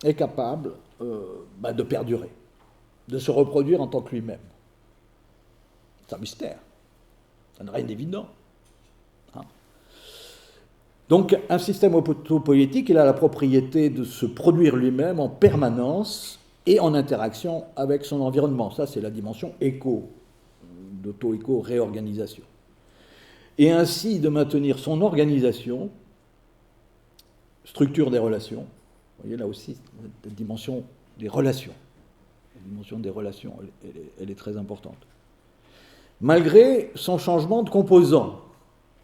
est capable de perdurer, de se reproduire en tant que lui-même? C'est un mystère. Ça n'a rien d'évident. Hein. Donc, un système autopoïétique, il a la propriété de se produire lui-même en permanence et en interaction avec son environnement. Ça, c'est la dimension d'auto-éco-réorganisation. Et ainsi de maintenir son organisation, structure des relations. Vous voyez là aussi, la dimension des relations. La dimension des relations, elle est très importante. Malgré son changement de composants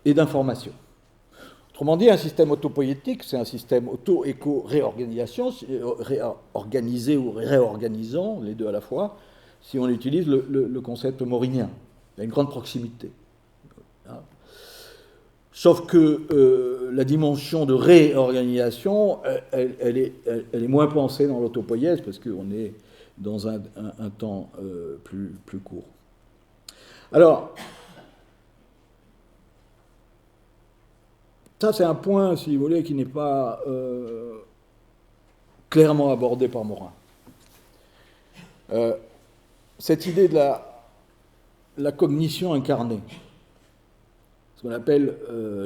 et d'informations. Autrement dit, un système autopoïétique, c'est un système auto-éco-réorganisation, organisé ou réorganisant, les deux à la fois, si on utilise le concept maurinien. Il y a une grande proximité. Sauf que la dimension de réorganisation, elle est moins pensée dans l'autopoïèse, parce qu'on est dans un temps plus court. Alors, ça c'est un point, si vous voulez, qui n'est pas clairement abordé par Morin. Cette idée de la cognition incarnée, ce qu'on appelle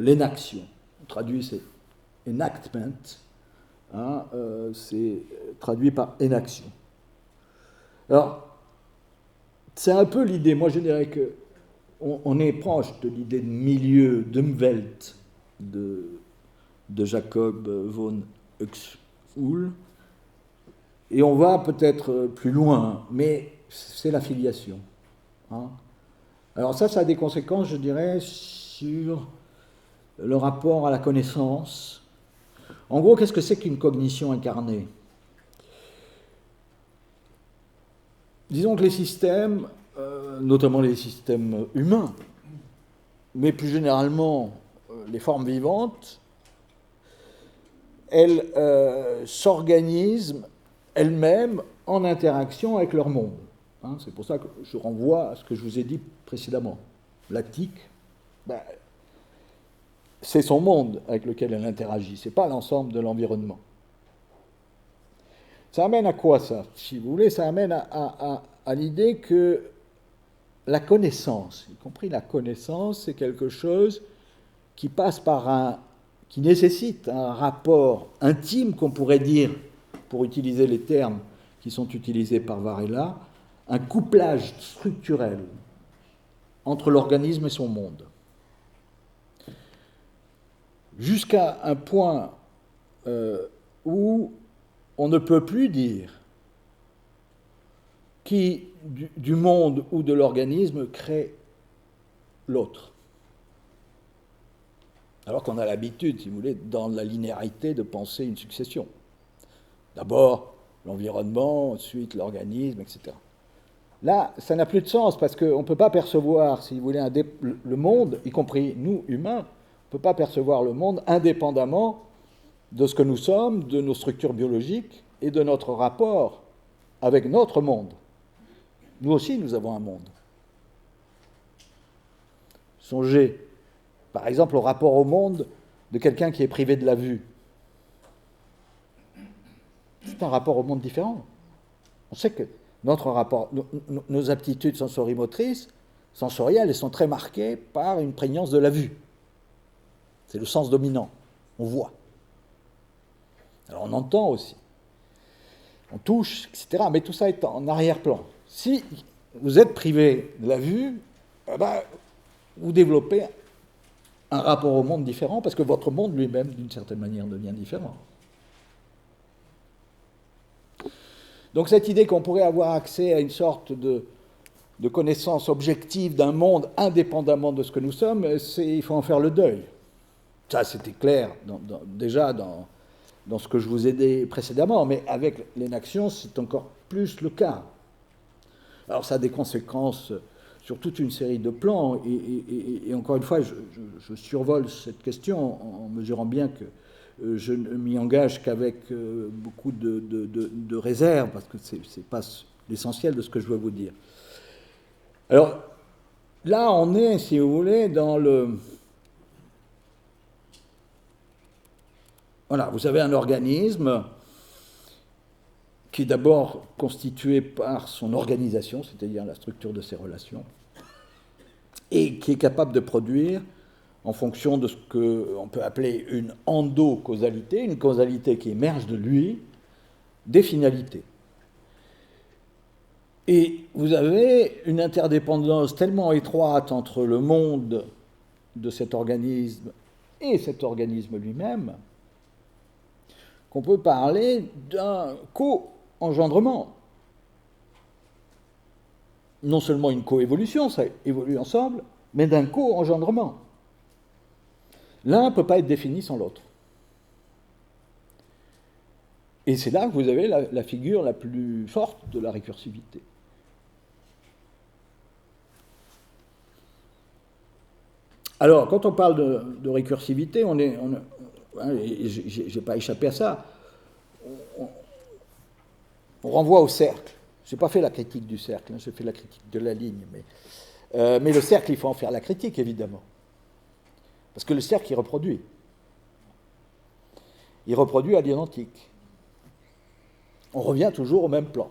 l'énaction. On traduit, c'est enactment, hein, c'est traduit par énaction. Alors, c'est un peu l'idée, moi je dirais qu'on est proche de l'idée de milieu, d'Umwelt, de Jacob von Uexküll, et on va peut-être plus loin, mais c'est la filiation. Hein. Alors ça a des conséquences, je dirais, sur le rapport à la connaissance. En gros, qu'est-ce que c'est qu'une cognition incarnée? Disons que les systèmes, notamment les systèmes humains, mais plus généralement les formes vivantes, elles s'organisent elles-mêmes en interaction avec leur monde. Hein, c'est pour ça que je renvoie à ce que je vous ai dit précédemment. La tique, c'est son monde avec lequel elle interagit, ce n'est pas l'ensemble de l'environnement. Ça amène à quoi ça? Si vous voulez, ça amène à l'idée que la connaissance, y compris la connaissance, c'est quelque chose qui passe qui nécessite un rapport intime, qu'on pourrait dire, pour utiliser les termes qui sont utilisés par Varela, un couplage structurel entre l'organisme et son monde. Jusqu'à un point où on ne peut plus dire qui du monde ou de l'organisme crée l'autre. Alors qu'on a l'habitude, si vous voulez, dans la linéarité de penser une succession. D'abord l'environnement, ensuite l'organisme, etc. Là, ça n'a plus de sens parce qu'on ne peut pas percevoir, si vous voulez, le monde, y compris nous, humains, on ne peut pas percevoir le monde indépendamment de ce que nous sommes, de nos structures biologiques et de notre rapport avec notre monde. Nous aussi, nous avons un monde. Songez, par exemple, au rapport au monde de quelqu'un qui est privé de la vue. C'est un rapport au monde différent. On sait que notre rapport, nos aptitudes sensorimotrices, sensorielles, elles sont très marquées par une prégnance de la vue. C'est le sens dominant. On voit. Alors on entend aussi. On touche, etc. Mais tout ça est en arrière-plan. Si vous êtes privé de la vue, eh ben, vous développez un rapport au monde différent parce que votre monde lui-même, d'une certaine manière, devient différent. Donc cette idée qu'on pourrait avoir accès à une sorte de connaissance objective d'un monde indépendamment de ce que nous sommes, il faut en faire le deuil. Ça, c'était clair déjà dans ce que je vous ai dit précédemment, mais avec l'énaction, c'est encore plus le cas. Alors ça a des conséquences sur toute une série de plans, et encore une fois, je survole cette question en mesurant bien que je ne m'y engage qu'avec beaucoup de réserve, parce que ce n'est pas l'essentiel de ce que je veux vous dire. Alors, là, on est, si vous voulez, dans le... Voilà, vous avez un organisme qui est d'abord constitué par son organisation, c'est-à-dire la structure de ses relations, et qui est capable de produire, en fonction de ce qu'on peut appeler une endocausalité, une causalité qui émerge de lui, des finalités. Et vous avez une interdépendance tellement étroite entre le monde de cet organisme et cet organisme lui-même qu'on peut parler d'un co-engendrement. Non seulement une coévolution, ça évolue ensemble, mais d'un co-engendrement. L'un ne peut pas être défini sans l'autre. Et c'est là que vous avez la figure la plus forte de la récursivité. Alors, quand on parle de récursivité, j'ai pas échappé à ça, on renvoie au cercle. Je n'ai pas fait la critique du cercle, j'ai fait la critique de la ligne, mais le cercle, il faut en faire la critique, évidemment. Parce que le cercle, il reproduit. Il reproduit à l'identique. On revient toujours au même plan.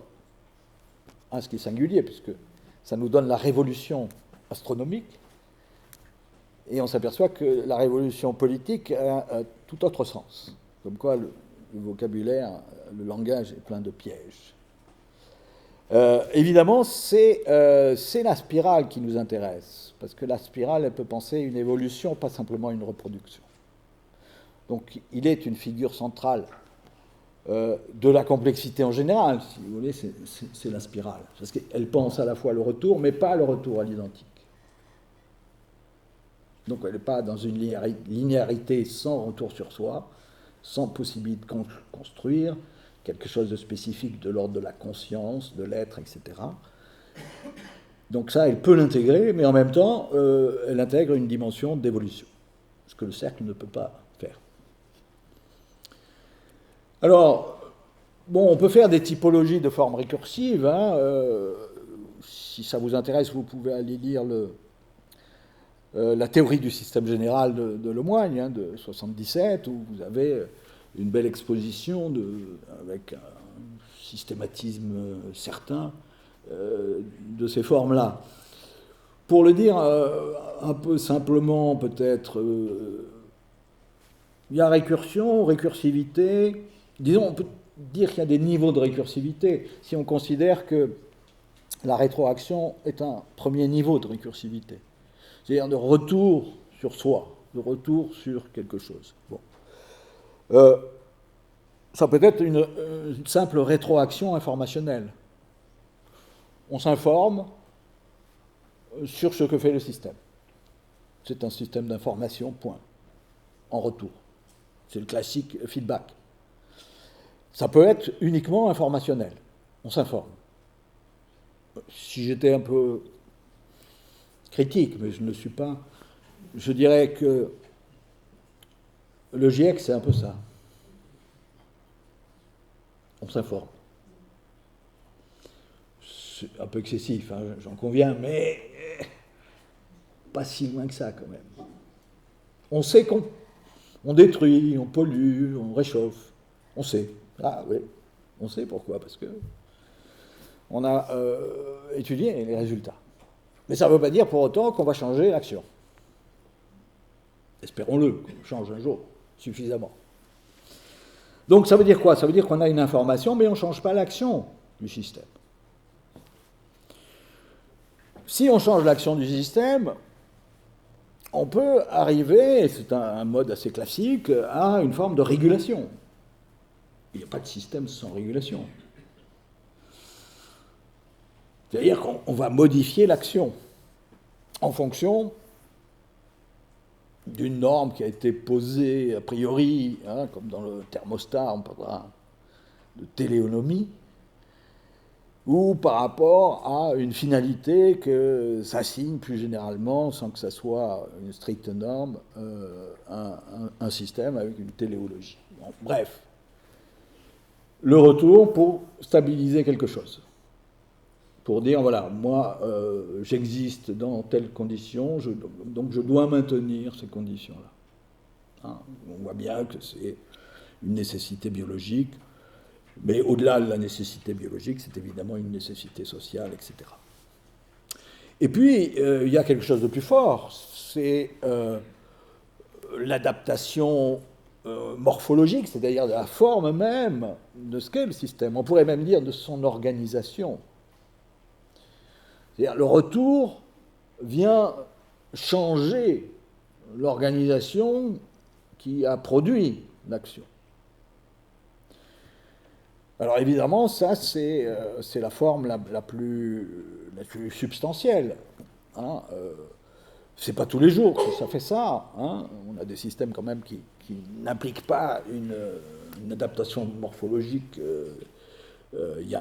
Ce qui est singulier, puisque ça nous donne la révolution astronomique, et on s'aperçoit que la révolution politique a un tout autre sens. Comme quoi le vocabulaire, le langage est plein de pièges. Évidemment, c'est la spirale qui nous intéresse, parce que la spirale, elle peut penser une évolution, pas simplement une reproduction. Donc, il est une figure centrale de la complexité en général, si vous voulez, c'est la spirale. Parce qu'elle pense à la fois le retour, mais pas le retour à l'identique. Donc, elle n'est pas dans une linéarité sans retour sur soi, sans possibilité de construire quelque chose de spécifique de l'ordre de la conscience, de l'être, etc. Donc ça, elle peut l'intégrer, mais en même temps, elle intègre une dimension d'évolution, ce que le cercle ne peut pas faire. Alors, bon, on peut faire des typologies de formes récursives. Si ça vous intéresse, vous pouvez aller lire la théorie du système général de Lemoigne, de 1977, où vous avez une belle exposition avec un systématisme certain de ces formes-là. Pour le dire un peu simplement, peut-être, il y a récursion, récursivité. Disons, on peut dire qu'il y a des niveaux de récursivité si on considère que la rétroaction est un premier niveau de récursivité. C'est-à-dire de retour sur soi, de retour sur quelque chose. Bon. Ça peut être une simple rétroaction informationnelle. On s'informe sur ce que fait le système. C'est un système d'information, point. En retour. C'est le classique feedback. Ça peut être uniquement informationnel. On s'informe. si j'étais un peu critique, mais je ne le suis pas, je dirais que le GIEC, c'est un peu ça. On s'informe. C'est un peu excessif, hein, j'en conviens, mais pas si loin que ça quand même. On sait qu'on détruit, on pollue, on réchauffe. On sait. Ah oui, on sait pourquoi, parce que on a étudié les résultats. Mais ça ne veut pas dire pour autant qu'on va changer l'action. Espérons-le, qu'on change un jour suffisamment. Donc ça veut dire quoi? Ça veut dire qu'on a une information, mais on ne change pas l'action du système. Si on change l'action du système, on peut arriver, et c'est un mode assez classique, à une forme de régulation. Il n'y a pas de système sans régulation. C'est-à-dire qu'on va modifier l'action en fonction d'une norme qui a été posée a priori, hein, comme dans le thermostat, on parlera de téléonomie, ou par rapport à une finalité que s'assigne plus généralement, sans que ça soit une stricte norme, un système avec une téléologie. Bon, bref, le retour pour stabiliser quelque chose. Pour dire, voilà, moi, j'existe dans telles conditions, donc je dois maintenir ces conditions-là. Hein, on voit bien que c'est une nécessité biologique, mais au-delà de la nécessité biologique, c'est évidemment une nécessité sociale, etc. Et puis, il y a quelque chose de plus fort, c'est l'adaptation morphologique, c'est-à-dire de la forme même de ce qu'est le système. On pourrait même dire de son organisation. C'est-à-dire le retour vient changer l'organisation qui a produit l'action. Alors évidemment, ça c'est la forme la plus substantielle. Hein. C'est pas tous les jours que ça fait ça. Hein. On a des systèmes quand même qui n'impliquent pas une adaptation morphologique. Il y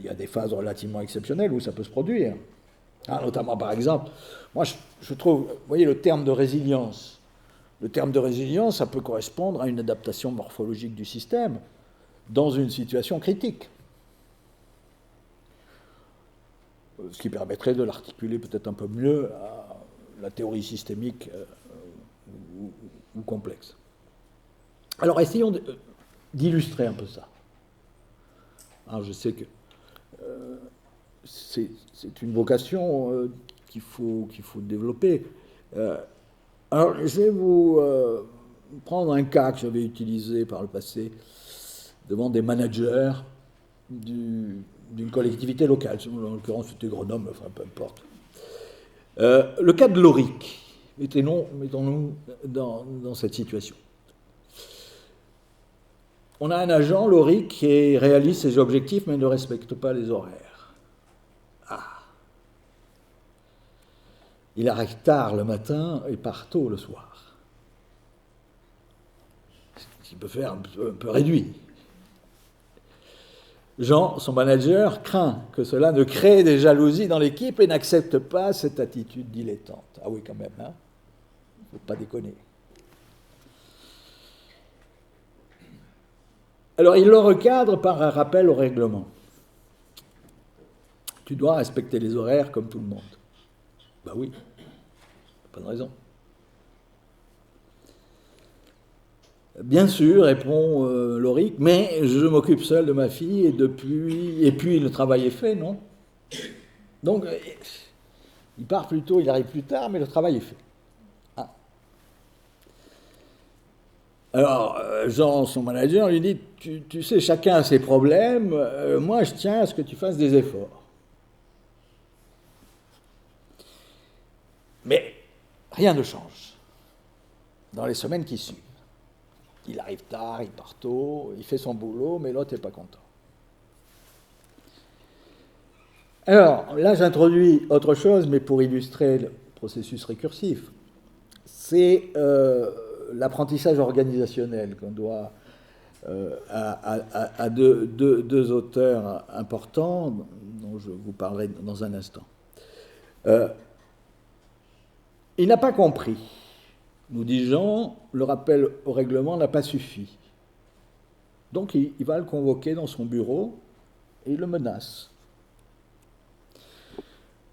a des phases relativement exceptionnelles où ça peut se produire. Hein, notamment par exemple, moi je trouve, vous voyez le terme de résilience. Le terme de résilience, ça peut correspondre à une adaptation morphologique du système dans une situation critique. Ce qui permettrait de l'articuler peut-être un peu mieux à la théorie systémique ou complexe. Alors essayons d'illustrer un peu ça. Alors je sais que c'est une vocation qu'il faut développer. Alors je vais vous prendre un cas que j'avais utilisé par le passé devant des managers d'une collectivité locale. En l'occurrence, c'était Grenoble, enfin peu importe. Le cas de l'Auric. Mettons-nous dans cette situation. On a un agent, l'Auric, qui réalise ses objectifs mais ne respecte pas les horaires. Ah. Il arrive tard le matin et part tôt le soir. Ce qui peut faire un peu réduit. Jean, son manager, craint que cela ne crée des jalousies dans l'équipe et n'accepte pas cette attitude dilettante. Ah oui, quand même, hein. Il ne faut pas déconner. Alors, il le recadre par un rappel au règlement. Tu dois respecter les horaires comme tout le monde. Ben oui, pas de raison. Bien sûr, répond l'Auric, mais je m'occupe seul de ma fille et puis le travail est fait, non? Donc, il part plus tôt, il arrive plus tard, mais le travail est fait. Ah. Alors, Jean, son manager, lui dit, tu sais, chacun a ses problèmes, moi je tiens à ce que tu fasses des efforts. Mais rien ne change dans les semaines qui suivent. Il arrive tard, il part tôt, il fait son boulot, mais l'autre n'est pas content. Alors, là, j'introduis autre chose, mais pour illustrer le processus récursif. C'est l'apprentissage organisationnel qu'on doit à deux auteurs importants dont je vous parlerai dans un instant. Il n'a pas compris. Nous dit Jean, le rappel au règlement n'a pas suffi. Donc il va le convoquer dans son bureau et il le menace.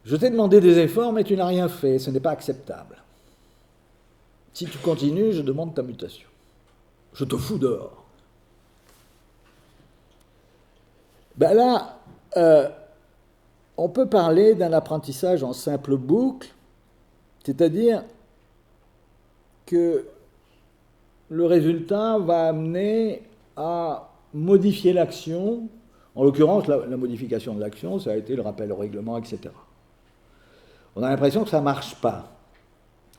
Je t'ai demandé des efforts, mais tu n'as rien fait, ce n'est pas acceptable. Si tu continues, je demande ta mutation. Je te fous dehors. Ben là, on peut parler d'un apprentissage en simple boucle, c'est-à-dire que le résultat va amener à modifier l'action. En l'occurrence, la modification de l'action, ça a été le rappel au règlement, etc. On a l'impression que ça ne marche pas.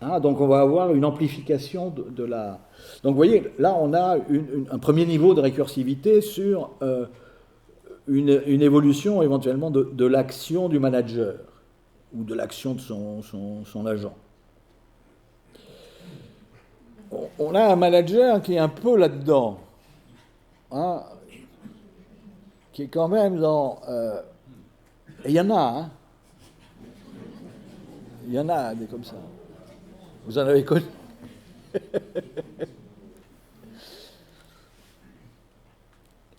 Hein, donc on va avoir une amplification de la... Donc vous voyez, là on a un premier niveau de récursivité sur une évolution éventuellement de l'action du manager ou de l'action de son agent. On a un manager qui est un peu là-dedans, hein, qui est quand même dans... et il y en a, hein. Il y en a des comme ça. Vous en avez connu?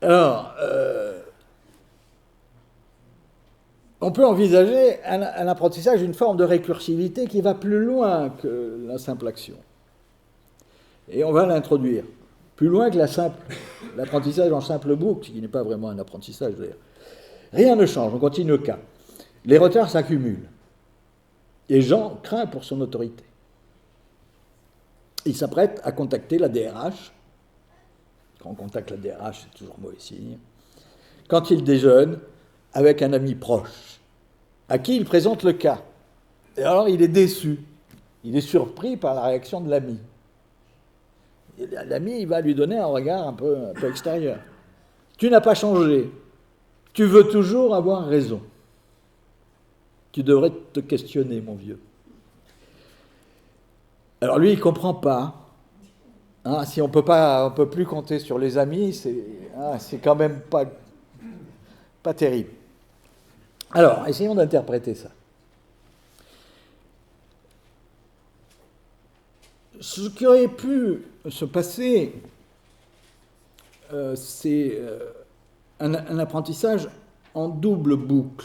Alors, on peut envisager un apprentissage, une forme de récursivité qui va plus loin que la simple action. Et on va l'introduire. Plus loin que l'apprentissage en simple boucle, qui n'est pas vraiment un apprentissage d'ailleurs. Rien ne change, on continue le cas. Les retards s'accumulent. Et Jean craint pour son autorité. Il s'apprête à contacter la DRH. Quand on contacte la DRH, c'est toujours mauvais signe. Quand il déjeune avec un ami proche, à qui il présente le cas. Et alors il est déçu. Il est surpris par la réaction de l'ami. Et l'ami, il va lui donner un regard un peu extérieur. Tu n'as pas changé. Tu veux toujours avoir raison. Tu devrais te questionner, mon vieux. Alors lui, il ne comprend pas. Hein, si on peut plus compter sur les amis, c'est quand même pas terrible. Alors, essayons d'interpréter ça. Ce qui aurait pu se passer, c'est un apprentissage en double boucle.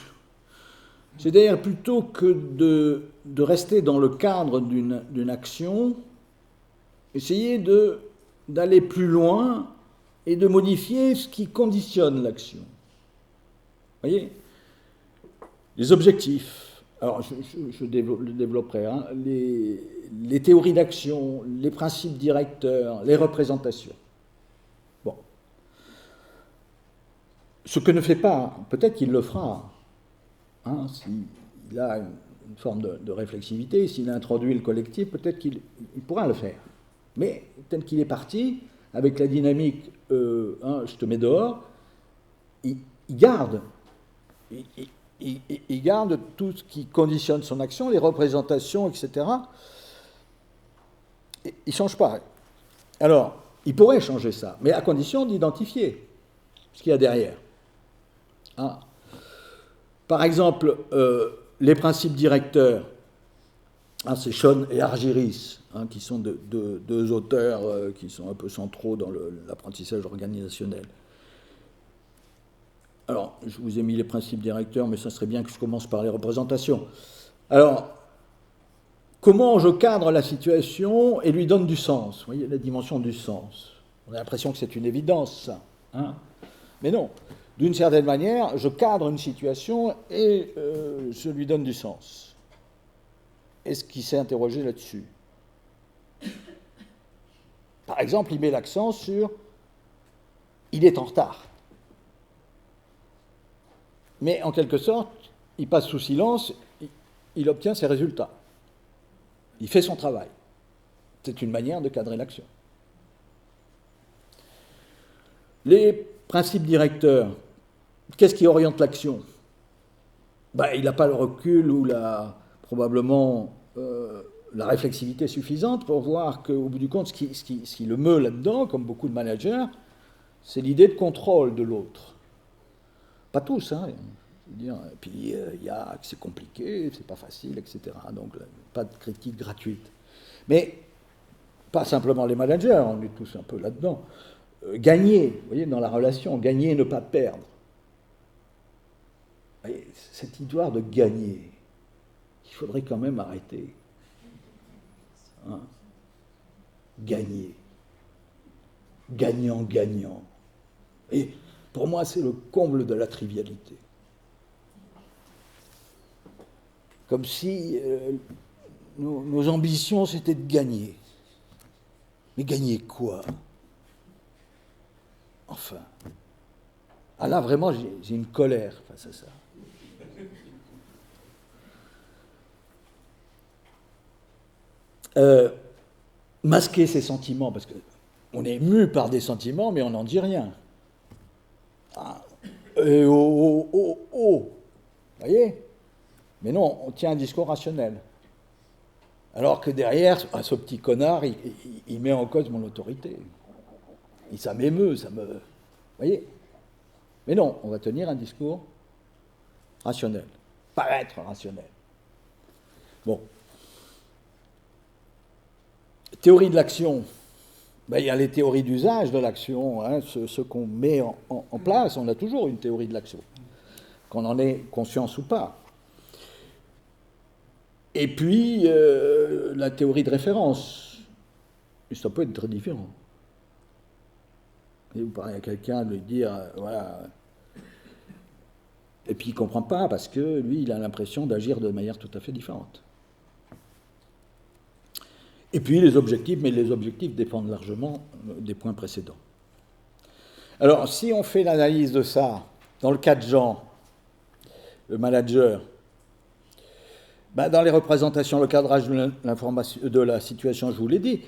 C'est-à-dire, plutôt que de rester dans le cadre d'une action, essayer d'aller plus loin et de modifier ce qui conditionne l'action. Vous voyez ? Les objectifs. Alors, je le développerai. Hein, les théories d'action, les principes directeurs, les représentations. Bon. Ce que ne fait pas, peut-être qu'il le fera. Hein, s'il a une forme de réflexivité, s'il a introduit le collectif, peut-être qu'il pourra le faire. Mais tel qu'il est parti, avec la dynamique je te mets dehors, il garde tout ce qui conditionne son action, les représentations, etc. Et il ne change pas. Alors, il pourrait changer ça, mais à condition d'identifier ce qu'il y a derrière. Hein. Par exemple, les principes directeurs, hein, c'est Sean et Argyris, hein, qui sont deux auteurs qui sont un peu centraux dans l'apprentissage organisationnel. Alors, je vous ai mis les principes directeurs, mais ça serait bien que je commence par les représentations. Alors, comment je cadre la situation et lui donne du sens? Vous voyez, la dimension du sens. On a l'impression que c'est une évidence, ça. Hein, mais non. D'une certaine manière, je cadre une situation et je lui donne du sens. Est-ce qu'il s'est interrogé là-dessus? Par exemple, il met l'accent sur « il est en retard ». Mais en quelque sorte, il passe sous silence, il obtient ses résultats. Il fait son travail. C'est une manière de cadrer l'action. Les principes directeurs, qu'est-ce qui oriente l'action? Il n'a pas le recul ou probablement la réflexivité suffisante pour voir qu'au bout du compte, ce qui le meut là-dedans, comme beaucoup de managers, c'est l'idée de contrôle de l'autre. Pas tous, hein. Je veux dire, et puis il y a que c'est compliqué, c'est pas facile, etc. Donc pas de critique gratuite. Mais pas simplement les managers, on est tous un peu là-dedans. Gagner, vous voyez, dans la relation, gagner et ne pas perdre. Et cette histoire de gagner, il faudrait quand même arrêter. Hein? Gagner. Gagnant, gagnant. Et pour moi, c'est le comble de la trivialité. Comme si nos ambitions, c'était de gagner. Mais gagner quoi? Enfin. Ah là, vraiment, j'ai une colère face à ça. Masquer ses sentiments, parce qu'on est ému par des sentiments, mais on n'en dit rien. Ah, vous voyez? Mais non, on tient un discours rationnel. Alors que derrière, ce petit connard, il met en cause mon autorité. Et ça m'émeut, ça me... Vous voyez? Mais non, on va tenir un discours rationnel. Paraître rationnel. Bon. Théorie de l'action. Ben, il y a les théories d'usage de l'action, hein, ce qu'on met en place. On a toujours une théorie de l'action, qu'on en ait conscience ou pas. Et puis, la théorie de référence. Et ça peut être très différent. Et vous parlez à quelqu'un de lui dire, voilà. Et puis il ne comprend pas parce que lui, il a l'impression d'agir de manière tout à fait différente. Et puis les objectifs, mais les objectifs dépendent largement des points précédents. Alors, si on fait l'analyse de ça, dans le cas de Jean, le manager, ben, dans les représentations, le cadrage de la situation, je vous l'ai dit,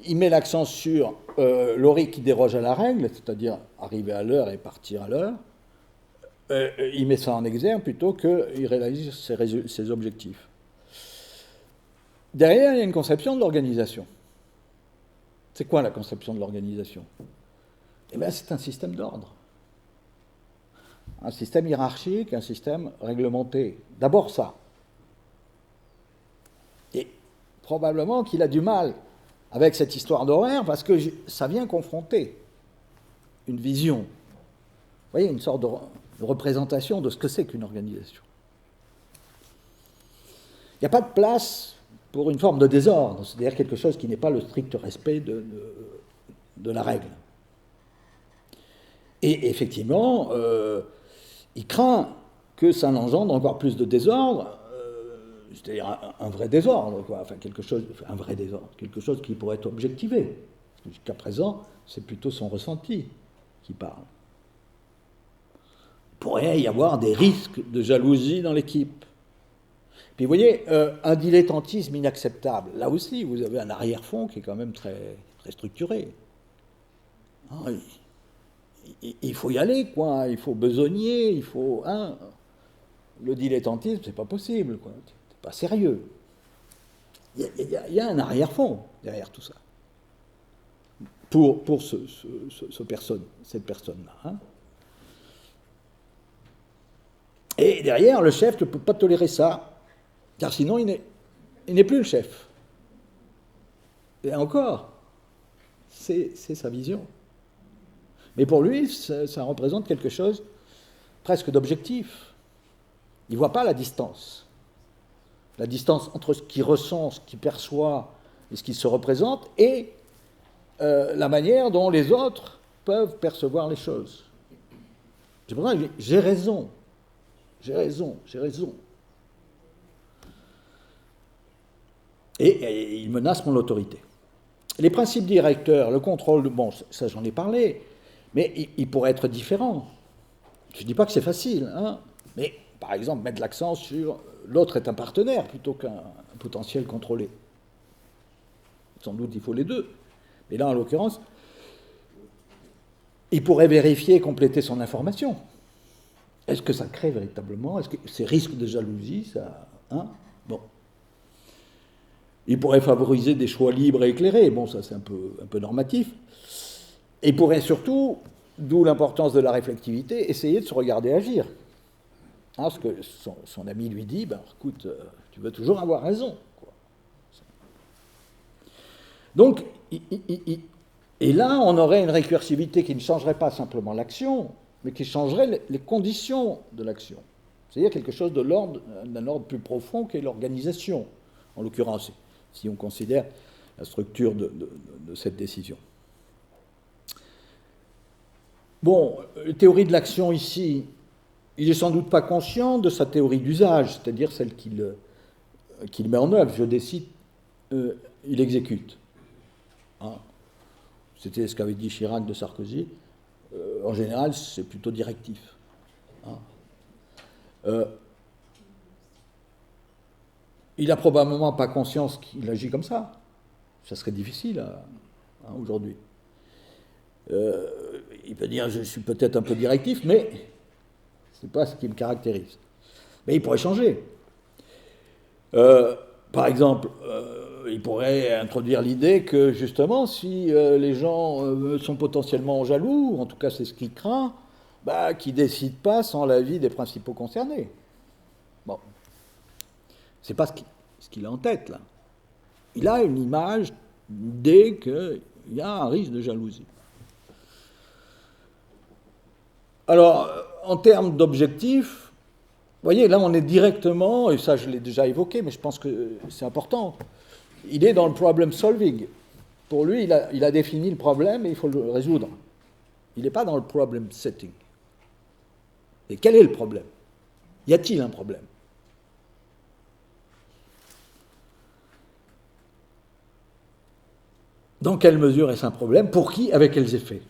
il met l'accent sur Laurie qui déroge à la règle, c'est-à-dire arriver à l'heure et partir à l'heure. Il met ça en exergue plutôt qu'il réalise ses objectifs. Derrière, il y a une conception de l'organisation. C'est quoi la conception de l'organisation? Eh bien, c'est un système d'ordre. Un système hiérarchique, un système réglementé. D'abord ça. Et probablement qu'il a du mal avec cette histoire d'horaire parce que ça vient confronter une vision. Vous voyez, une sorte de représentation de ce que c'est qu'une organisation. Il n'y a pas de place pour une forme de désordre, c'est-à-dire quelque chose qui n'est pas le strict respect de la règle. Et effectivement, il craint que ça engendre encore plus de désordre, c'est-à-dire un vrai désordre, quoi. Enfin, un vrai désordre, quelque chose qui pourrait être objectivé. Jusqu'à présent, c'est plutôt son ressenti qui parle. Il pourrait y avoir des risques de jalousie dans l'équipe. Puis vous voyez, un dilettantisme inacceptable. Là aussi, vous avez un arrière-fond qui est quand même très, très structuré. Ah, il faut y aller, quoi. Il faut besogner, il faut... Hein, le dilettantisme, c'est pas possible, quoi. C'est pas sérieux. Il y a un arrière-fond derrière tout ça. Pour cette personne-là. Hein. Et derrière, le chef ne peut pas tolérer ça, car sinon, il n'est plus le chef. Et encore, c'est sa vision. Mais pour lui, ça représente quelque chose presque d'objectif. Il ne voit pas la distance. La distance entre ce qu'il ressent, ce qu'il perçoit et ce qu'il se représente, et la manière dont les autres peuvent percevoir les choses. C'est pour ça que j'ai raison. J'ai raison. Et il menace mon autorité. Les principes directeurs, le contrôle, bon, ça j'en ai parlé, mais il pourrait être différent. Je ne dis pas que c'est facile, hein, mais par exemple, mettre l'accent sur l'autre est un partenaire plutôt qu'un potentiel contrôlé. Sans doute, il faut les deux. Mais là, en l'occurrence, il pourrait vérifier et compléter son information. Est-ce que ça crée véritablement? Est-ce que ces risques de jalousie, ça... Hein, bon. Il pourrait favoriser des choix libres et éclairés. Bon, ça, c'est un peu normatif. Et il pourrait surtout d'où l'importance de la réflexivité, essayer de se regarder agir. Hein, parce que son ami lui dit, ben, écoute, tu veux toujours avoir raison. Quoi. Donc, et là, on aurait une récursivité qui ne changerait pas simplement l'action, mais qui changerait les conditions de l'action. C'est-à-dire quelque chose d'un ordre plus profond qu'est l'organisation, en l'occurrence, si on considère la structure de cette décision. Bon, théorie de l'action ici, il n'est sans doute pas conscient de sa théorie d'usage, c'est-à-dire celle qu'il met en œuvre. Je décide, il exécute. Hein. C'était ce qu'avait dit Chirac de Sarkozy. En général, c'est plutôt directif. Hein. Il n'a probablement pas conscience qu'il agit comme ça. Ça serait difficile aujourd'hui. Il peut dire, je suis peut-être un peu directif, mais ce n'est pas ce qui me caractérise. Mais il pourrait changer. Par exemple, il pourrait introduire l'idée que, justement, si les gens sont potentiellement jaloux, en tout cas c'est ce qu'il craint, bah, qu'ils ne décident pas sans l'avis des principaux concernés. Bon. C'est pas ce qu'il a en tête, là. Il a une image, une idée qu'il y a un risque de jalousie. Alors, en termes d'objectifs, vous voyez, là on est directement, et ça je l'ai déjà évoqué, mais je pense que c'est important, il est dans le problem solving. Pour lui, il a défini le problème et il faut le résoudre. Il n'est pas dans le problem setting. Et quel est le problème? Y a-t-il un problème? Dans quelle mesure est-ce un problème? Pour qui? Avec quels effets?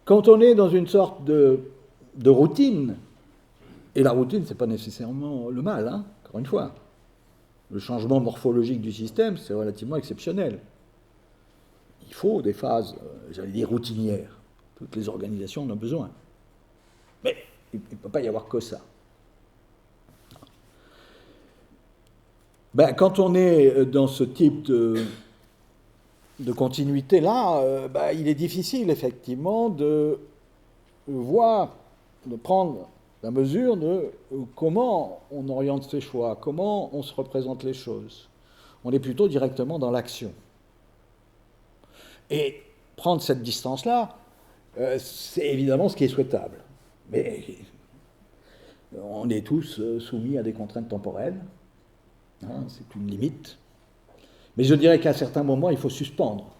Quand on est dans une sorte de routine, et la routine, ce n'est pas nécessairement le mal, hein, encore une fois. Le changement morphologique du système, c'est relativement exceptionnel. Il faut des phases, j'allais dire, routinières. Toutes les organisations en ont besoin. Mais il ne peut pas y avoir que ça. Ben, quand on est dans ce type de continuité-là, il est difficile, effectivement, de voir, de prendre la mesure de comment on oriente ses choix, comment on se représente les choses. On est plutôt directement dans l'action. Et prendre cette distance-là, c'est évidemment ce qui est souhaitable. Mais on est tous soumis à des contraintes temporelles. Hein, c'est une limite. Mais je dirais qu'à un certain moment, il faut suspendre.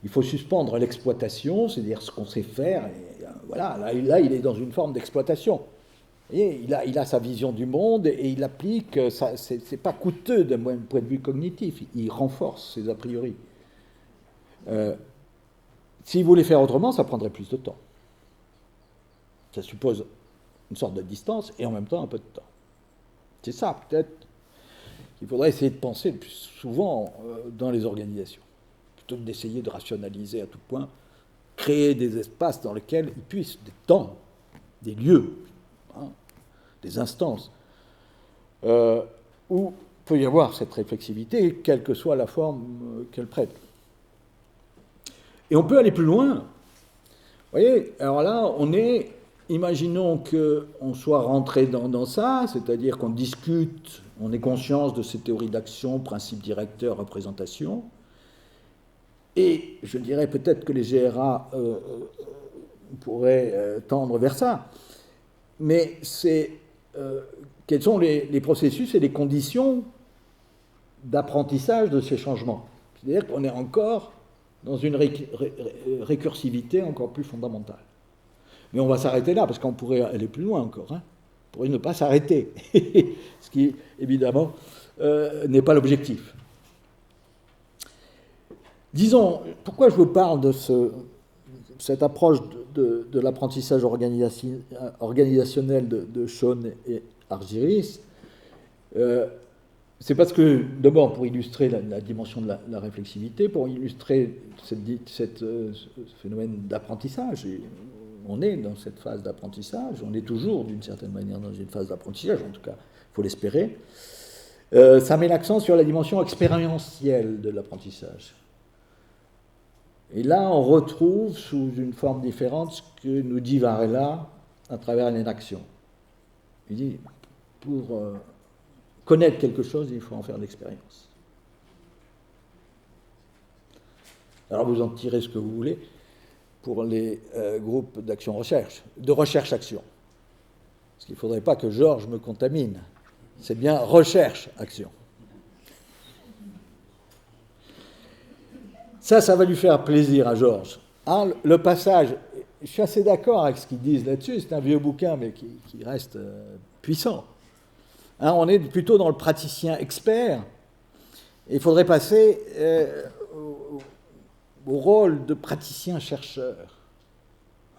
Il faut suspendre l'exploitation, c'est-à-dire ce qu'on sait faire. Et, voilà, là, il est dans une forme d'exploitation. Vous voyez, il a sa vision du monde et il applique. C'est pas coûteux d'un point de vue cognitif. Il renforce ses a priori. S'il voulait faire autrement, ça prendrait plus de temps. Ça suppose une sorte de distance et en même temps un peu de temps. C'est ça, peut-être, qu'il faudrait essayer de penser le plus souvent dans les organisations, plutôt que d'essayer de rationaliser à tout point, créer des espaces dans lesquels ils puissent, des temps, des lieux, hein, des instances, où peut y avoir cette réflexivité, quelle que soit la forme qu'elle prête. Et on peut aller plus loin. Vous voyez, alors là, imaginons qu'on soit rentré dans ça, c'est-à-dire qu'on discute, on ait conscience de ces théories d'action, principes directeurs, représentation, et je dirais peut-être que les GRA pourraient tendre vers ça, mais quels sont les processus et les conditions d'apprentissage de ces changements? C'est-à-dire qu'on est encore dans une récursivité encore plus fondamentale. Mais on va s'arrêter là, parce qu'on pourrait aller plus loin encore. Hein. On pourrait ne pas s'arrêter, ce qui, évidemment, n'est pas l'objectif. Disons, pourquoi je vous parle de cette approche de l'apprentissage organisationnel de Schoen et Argyris, c'est parce que, d'abord, pour illustrer la dimension de la réflexivité, pour illustrer ce phénomène d'apprentissage, et on est dans cette phase d'apprentissage, on est toujours, d'une certaine manière, dans une phase d'apprentissage, en tout cas, il faut l'espérer, ça met l'accent sur la dimension expérientielle de l'apprentissage. Et là, on retrouve sous une forme différente ce que nous dit Varela à travers l'inaction. Il dit, pour connaître quelque chose, il faut en faire l'expérience. Alors vous en tirez ce que vous voulez pour les groupes d'action-recherche, de recherche-action. Parce qu'il ne faudrait pas que Georges me contamine. C'est bien recherche-action. Ça va lui faire plaisir à Georges. Hein, le passage, je suis assez d'accord avec ce qu'ils disent là-dessus, c'est un vieux bouquin, mais qui reste puissant. Hein, on est plutôt dans le praticien expert. Il faudrait passer au rôle de praticien-chercheur,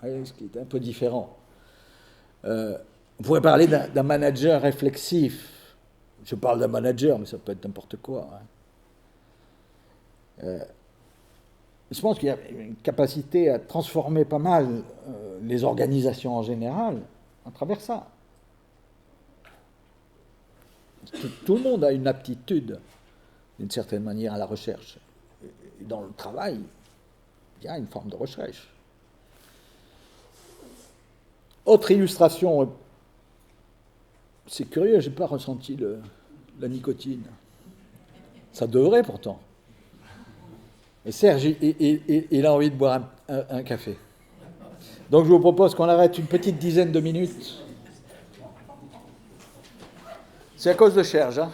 ce qui est un peu différent. On pourrait parler d'un manager réflexif. Je parle d'un manager, mais ça peut être n'importe quoi. Je pense qu'il y a une capacité à transformer pas mal les organisations en général à travers ça. Tout le monde a une aptitude, d'une certaine manière, à la recherche. Et dans le travail, il y a une forme de recherche. Autre illustration, c'est curieux, je n'ai pas ressenti la nicotine. Ça devrait pourtant. Et Serge, il a envie de boire un café. Donc je vous propose qu'on arrête une petite dizaine de minutes. C'est à cause de Serge, hein.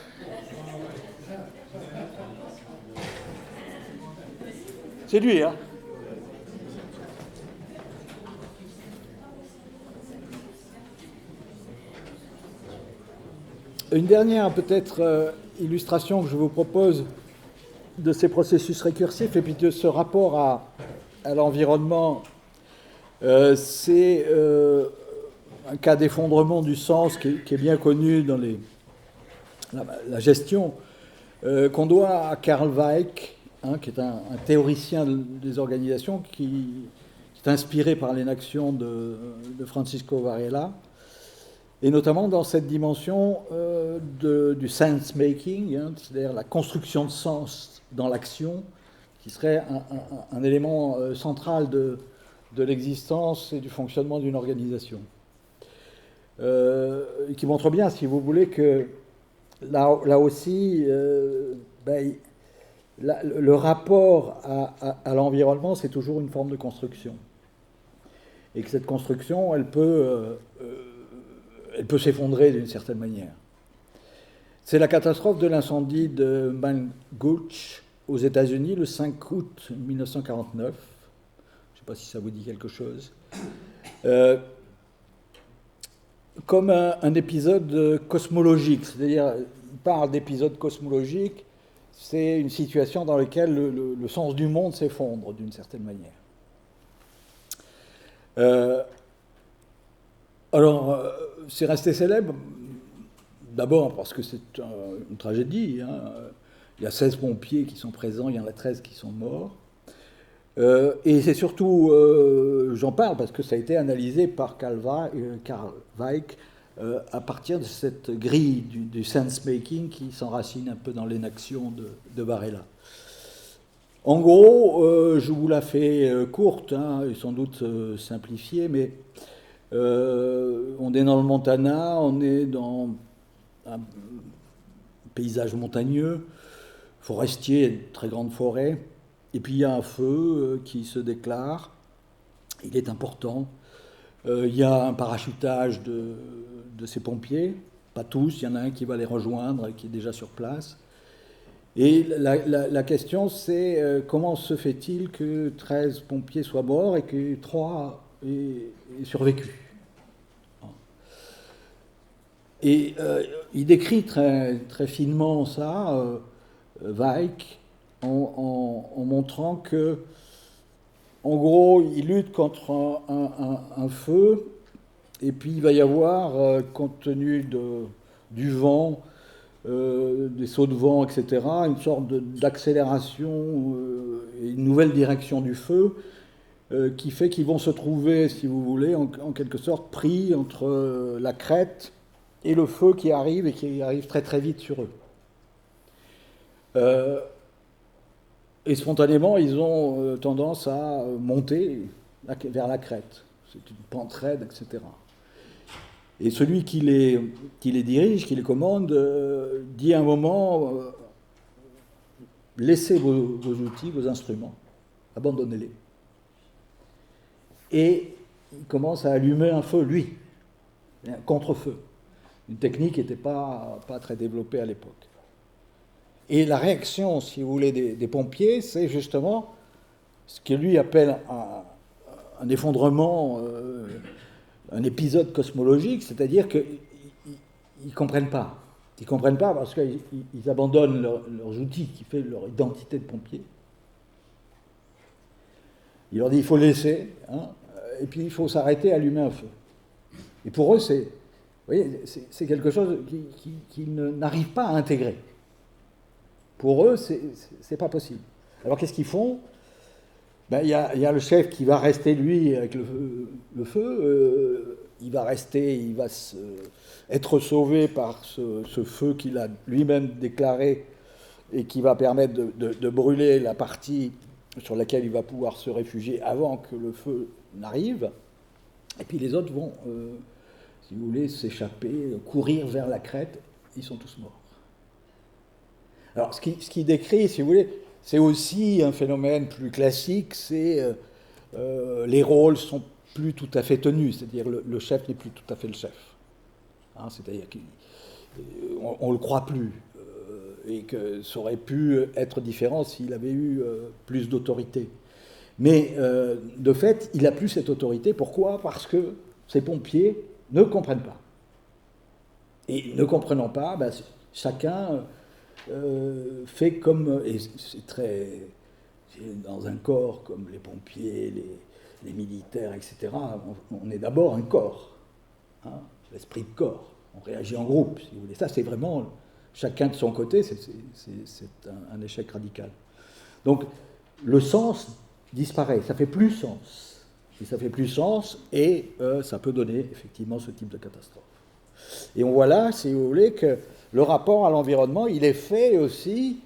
C'est lui, hein. Une dernière, peut-être, illustration que je vous propose de ces processus récursifs et puis de ce rapport à l'environnement, c'est un cas d'effondrement du sens qui est bien connu dans la gestion, qu'on doit à Karl Weick, hein, qui est un théoricien des organisations qui est inspiré par l'inaction de Francisco Varela, et notamment dans cette dimension du sense-making, hein, c'est-à-dire la construction de sens dans l'action, qui serait un élément central de l'existence et du fonctionnement d'une organisation. Qui montre bien, si vous voulez, que là aussi, le rapport à l'environnement, c'est toujours une forme de construction. Et que cette construction, elle peut s'effondrer d'une certaine manière. C'est la catastrophe de l'incendie de Mount Gulch aux États-Unis le 5 août 1949. Je ne sais pas si ça vous dit quelque chose. Comme un épisode cosmologique, c'est-à-dire, il parle d'épisode cosmologique, c'est une situation dans laquelle le sens du monde s'effondre d'une certaine manière. Alors, c'est resté célèbre, d'abord parce que c'est une tragédie. Hein. Il y a 16 pompiers qui sont présents, il y en a 13 qui sont morts. Et c'est surtout, j'en parle parce que ça a été analysé par Karl Weick à partir de cette grille du sense-making qui s'enracine un peu dans l'inaction de Varela. En gros, je vous la fais courte, hein, et sans doute simplifiée, mais on est dans le Montana, on est dans un paysage montagneux, forestier, très grande forêt, et puis il y a un feu qui se déclare, il est important, il y a un parachutage de ces pompiers, pas tous, il y en a un qui va les rejoindre, qui est déjà sur place, et la question c'est comment se fait-il que 13 pompiers soient morts et que 3 aient survécu. Et il décrit très, très finement ça, Weick, en montrant que, en gros, il lutte contre un feu, et puis il va y avoir, compte tenu du vent, des sauts de vent, etc., une sorte d'accélération et une nouvelle direction du feu qui fait qu'ils vont se trouver, si vous voulez, en quelque sorte pris entre la crête et le feu qui arrive et qui arrive très très vite sur eux. Et spontanément, ils ont tendance à monter vers la crête. C'est une pente raide, etc. Et celui qui les dirige, qui les commande, dit à un moment, laissez vos outils, vos instruments, abandonnez-les. Et il commence à allumer un feu, lui, un contre-feu. Une technique qui n'était pas très développée à l'époque. Et la réaction, si vous voulez, des pompiers, c'est justement ce que lui appelle un effondrement, un épisode cosmologique, c'est-à-dire qu'ils ne comprennent pas. Ils ne comprennent pas parce qu'ils abandonnent leurs outils qui font leur identité de pompier. Il leur dit il faut laisser, hein, et puis il faut s'arrêter à allumer un feu. Et pour eux, c'est quelque chose qu'ils n'arrivent pas à intégrer. Pour eux, c'est pas possible. Alors qu'est-ce qu'ils font? Ben, y a le chef qui va rester, lui, avec le feu. Il va rester, être sauvé par ce feu qu'il a lui-même déclaré et qui va permettre de brûler la partie sur laquelle il va pouvoir se réfugier avant que le feu n'arrive. Et puis les autres vont, si vous voulez, s'échapper, courir vers la crête. Ils sont tous morts. Alors, ce qui décrit, si vous voulez, c'est aussi un phénomène plus classique, c'est les rôles sont plus tout à fait tenus, c'est-à-dire le chef n'est plus tout à fait le chef. Hein, c'est-à-dire qu'on ne le croit plus, et que ça aurait pu être différent s'il avait eu plus d'autorité. Mais de fait, il n'a plus cette autorité. Pourquoi? Parce que ces pompiers ne comprennent pas. Et ne comprenant pas, ben, chacun fait comme, et c'est dans un corps comme les pompiers, les militaires, etc., on est d'abord un corps, hein, l'esprit de corps, on réagit en groupe, si vous voulez. Ça, c'est vraiment, chacun de son côté, c'est un échec radical. Donc, le sens disparaît, ça fait plus sens. Et ça fait plus sens, et ça peut donner effectivement ce type de catastrophe. Et on voit là, si vous voulez, que le rapport à l'environnement, il est fait aussi.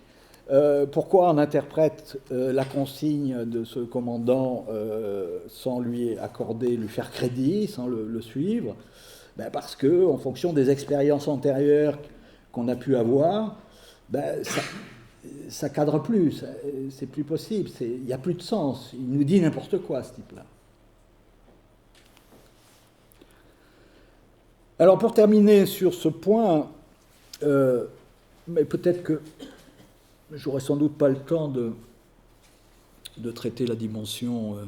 Pourquoi on interprète la consigne de ce commandant sans lui accorder, lui faire crédit, sans le suivre? Ben parce que, en fonction des expériences antérieures qu'on a pu avoir, ben ça cadre plus, c'est plus possible, il n'y a plus de sens. Il nous dit n'importe quoi, ce type-là. Alors, pour terminer sur ce point, mais peut-être que j'aurai sans doute pas le temps de traiter la dimension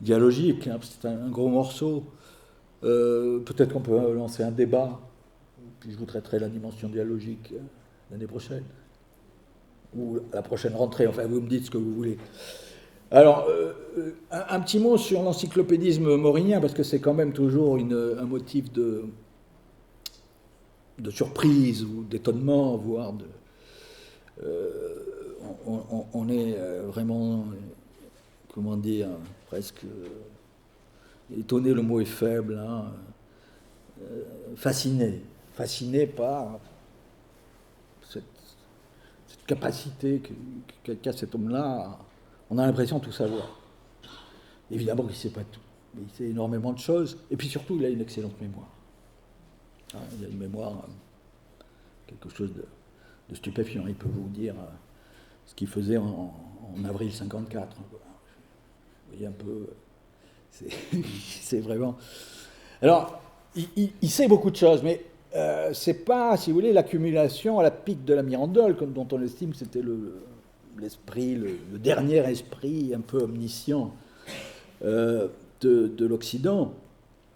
dialogique, hein, c'est un gros morceau. Peut-être qu'on peut lancer un débat, puis je vous traiterai la dimension dialogique l'année prochaine, ou la prochaine rentrée, enfin vous me dites ce que vous voulez. Alors, un petit mot sur l'encyclopédisme maurinien, parce que c'est quand même toujours un motif de surprise ou d'étonnement, voire on est vraiment, comment dire, presque étonné, le mot est faible, hein, fasciné par cette capacité qu'a cet homme-là. On a l'impression de tout savoir. Évidemment qu'il ne sait pas tout, mais il sait énormément de choses, et puis surtout, il a une excellente mémoire. Hein, il a une mémoire, quelque chose de stupéfiant. Il peut vous dire ce qu'il faisait en avril 54. Vous voyez un peu, c'est vraiment... Alors, il sait beaucoup de choses, mais c'est pas, si vous voulez, l'accumulation à la pique de la Mirandole, dont on estime que c'était l'esprit, le dernier esprit un peu omniscient de l'Occident,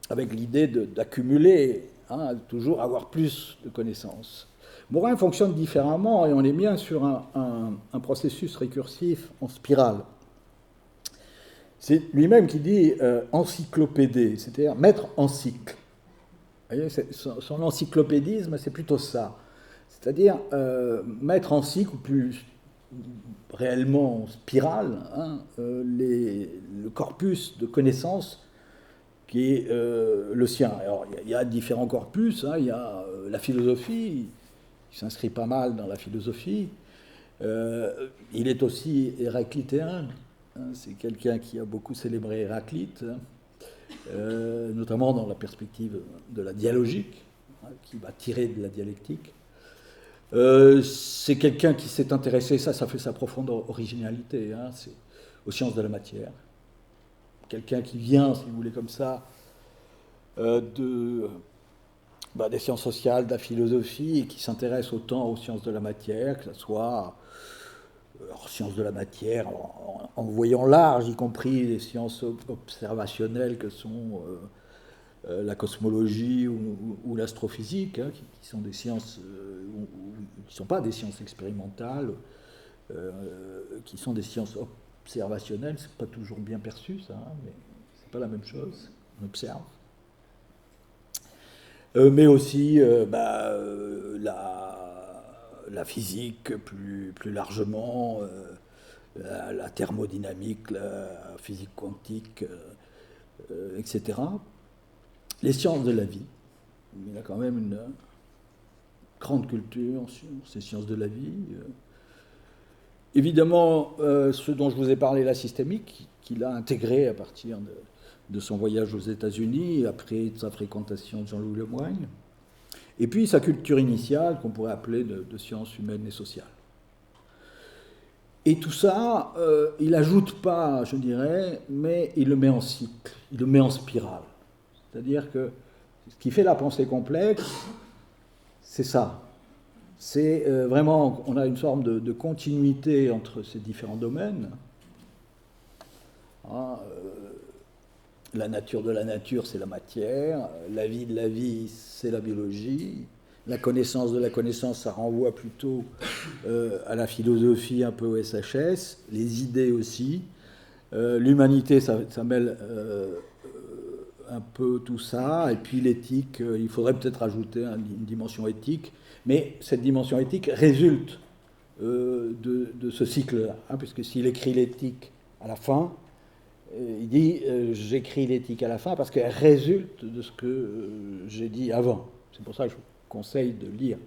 avec l'idée d'accumuler, hein, toujours avoir plus de connaissances. Morin fonctionne différemment, et on est bien sur un processus récursif en spirale. C'est lui-même qui dit encyclopédé, c'est-à-dire mettre en cycle. Vous voyez, son encyclopédisme, c'est plutôt ça. C'est-à-dire mettre en cycle, ou plus réellement en spirale, hein, le corpus de connaissances qui est le sien. Alors, il y a différents corpus, hein, il y a la philosophie, qui s'inscrit pas mal dans la philosophie, Il est aussi héraclitéen. C'est quelqu'un qui a beaucoup célébré Héraclite, notamment dans la perspective de la dialogique, qui va tirer de la dialectique. C'est quelqu'un qui s'est intéressé, ça fait sa profonde originalité, aux sciences de la matière. Quelqu'un qui vient, si vous voulez, comme ça, des sciences sociales, de la philosophie, et qui s'intéresse autant aux sciences de la matière, que ce soit sciences de la matière, en voyant large, y compris les sciences observationnelles que sont la cosmologie ou l'astrophysique, qui sont des sciences qui ne sont pas des sciences expérimentales, qui sont des sciences observationnelles. C'est pas toujours bien perçu, ça, mais c'est pas la même chose. On observe. Mais aussi la physique plus largement, la thermodynamique, la physique quantique, etc. Les sciences de la vie. Il a quand même une grande culture sur ces sciences de la vie. Évidemment, ce dont je vous ai parlé, la systémique, qu'il a intégré à partir de son voyage aux États-Unis, après sa fréquentation de Jean-Louis Lemoyne. Et puis sa culture initiale, qu'on pourrait appeler de sciences humaines et sociales. Et tout ça, il n'ajoute pas, je dirais, mais il le met en cycle, il le met en spirale. C'est-à-dire que ce qui fait la pensée complexe, c'est ça. C'est vraiment, on a une forme de continuité entre ces différents domaines. La nature de la nature, c'est la matière. La vie de la vie, c'est la biologie. La connaissance de la connaissance, ça renvoie plutôt à la philosophie, un peu au SHS. Les idées aussi. L'humanité, ça mêle un peu tout ça. Et puis l'éthique, il faudrait peut-être ajouter une dimension éthique. Mais cette dimension éthique résulte de ce cycle-là. Puisque s'il écrit l'éthique à la fin, il dit j'écris l'éthique à la fin parce qu'elle résulte de ce que j'ai dit avant. C'est pour ça que je vous conseille de lire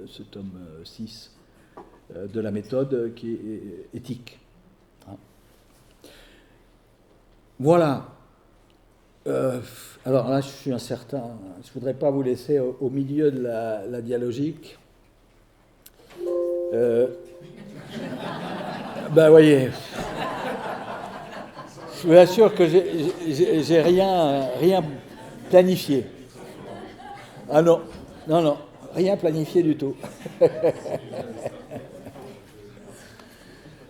ce tome 6 de la méthode qui est éthique. Voilà. Alors là, je suis incertain. Je ne voudrais pas vous laisser au milieu de la dialogique. Voyez. Je vous assure que j'ai rien planifié. Ah non, rien planifié du tout.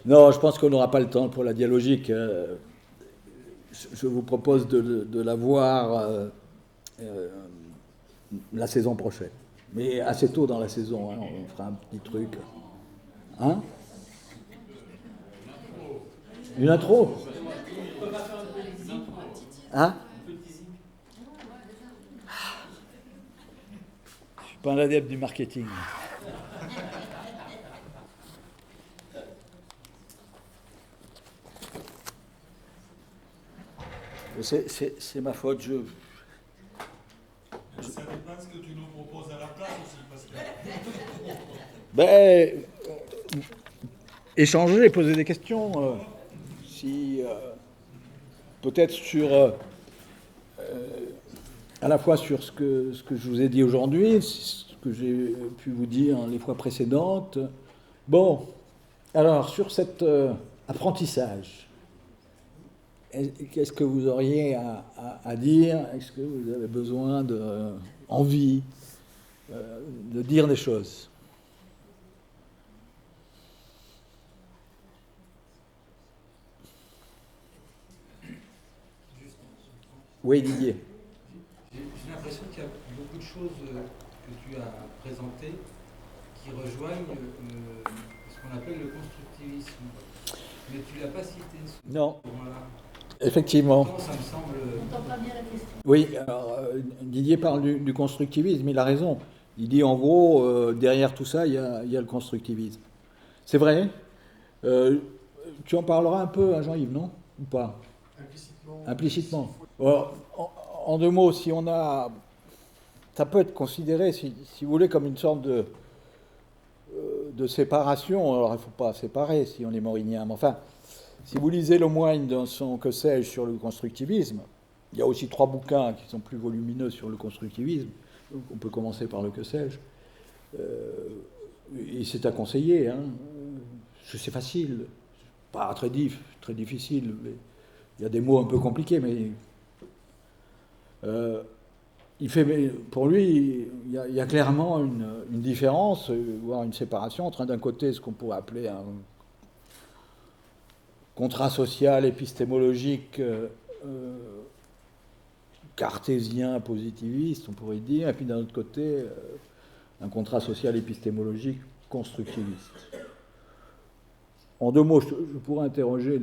Non, je pense qu'on n'aura pas le temps pour la dialogique. Je vous propose de la voir la saison prochaine. Mais assez tôt dans la saison, on fera un petit truc. Une intro. Je ne suis pas un adepte du marketing. C'est ma faute. Ça dépend de ce que tu nous proposes à la place aussi, Pascal. Échanger, poser des questions. Peut-être sur à la fois sur ce que je vous ai dit aujourd'hui, ce que j'ai pu vous dire les fois précédentes. Bon, alors sur cet apprentissage, qu'est-ce que vous auriez à dire? Est-ce que vous avez besoin envie de dire des choses? Oui, Didier. J'ai l'impression qu'il y a beaucoup de choses que tu as présentées qui rejoignent ce qu'on appelle le constructivisme. Mais tu ne l'as pas cité. Non. Effectivement. Ça me semble... On n'entend pas bien la question. Oui, alors Didier parle du constructivisme, il a raison. Il dit en gros, derrière tout ça, il y a le constructivisme. C'est vrai. Tu en parleras un peu, Jean-Yves, non? Ou pas? Implicitement. Alors, en deux mots, si on a... Ça peut être considéré, si vous voulez, comme une sorte de séparation. Alors, il ne faut pas séparer si on est maurinien. Mais enfin, si vous lisez Lemoine dans son Que sais-je sur le constructivisme, il y a aussi 3 bouquins qui sont plus volumineux sur le constructivisme. Donc, on peut commencer par le Que sais-je. Et c'est à conseiller. Hein. C'est facile. Pas très difficile. Mais il y a des mots un peu compliqués, mais pour lui, il y a clairement une différence, voire une séparation entre d'un côté ce qu'on pourrait appeler un contrat social épistémologique cartésien positiviste, on pourrait dire, et puis d'un autre côté un contrat social épistémologique constructiviste. En 2 mots, je pourrais interroger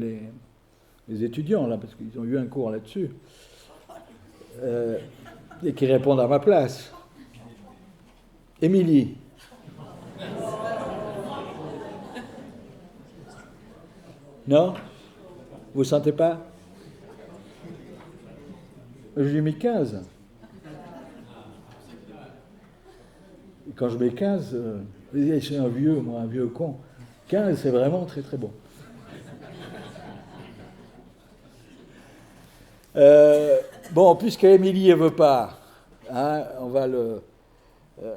les étudiants, là, parce qu'ils ont eu un cours là-dessus, et qui répondent à ma place. Émilie. Non? Vous ne sentez pas? J'ai mis 15. Et quand je mets 15, je suis un vieux, moi, un vieux con. 15, c'est vraiment très très bon. Bon, puisque Émilie ne veut pas, hein, on va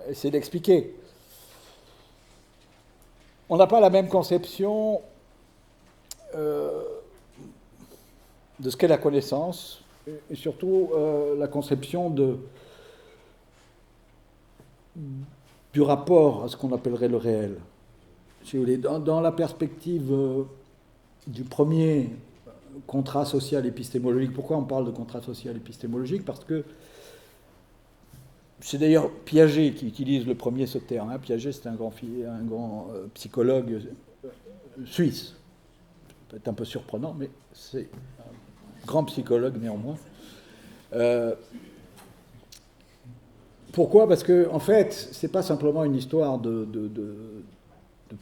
essayer d'expliquer. On n'a pas la même conception de ce qu'est la connaissance, et surtout la conception du rapport à ce qu'on appellerait le réel. Si vous voulez, dans la perspective du premier contrat social épistémologique. Pourquoi on parle de contrat social épistémologique? Parce que c'est d'ailleurs Piaget qui utilise le premier ce terme. Hein. Piaget, c'est un grand psychologue suisse. Ça peut être un peu surprenant, mais c'est un grand psychologue néanmoins. Pourquoi? Parce que, en fait, c'est pas simplement une histoire de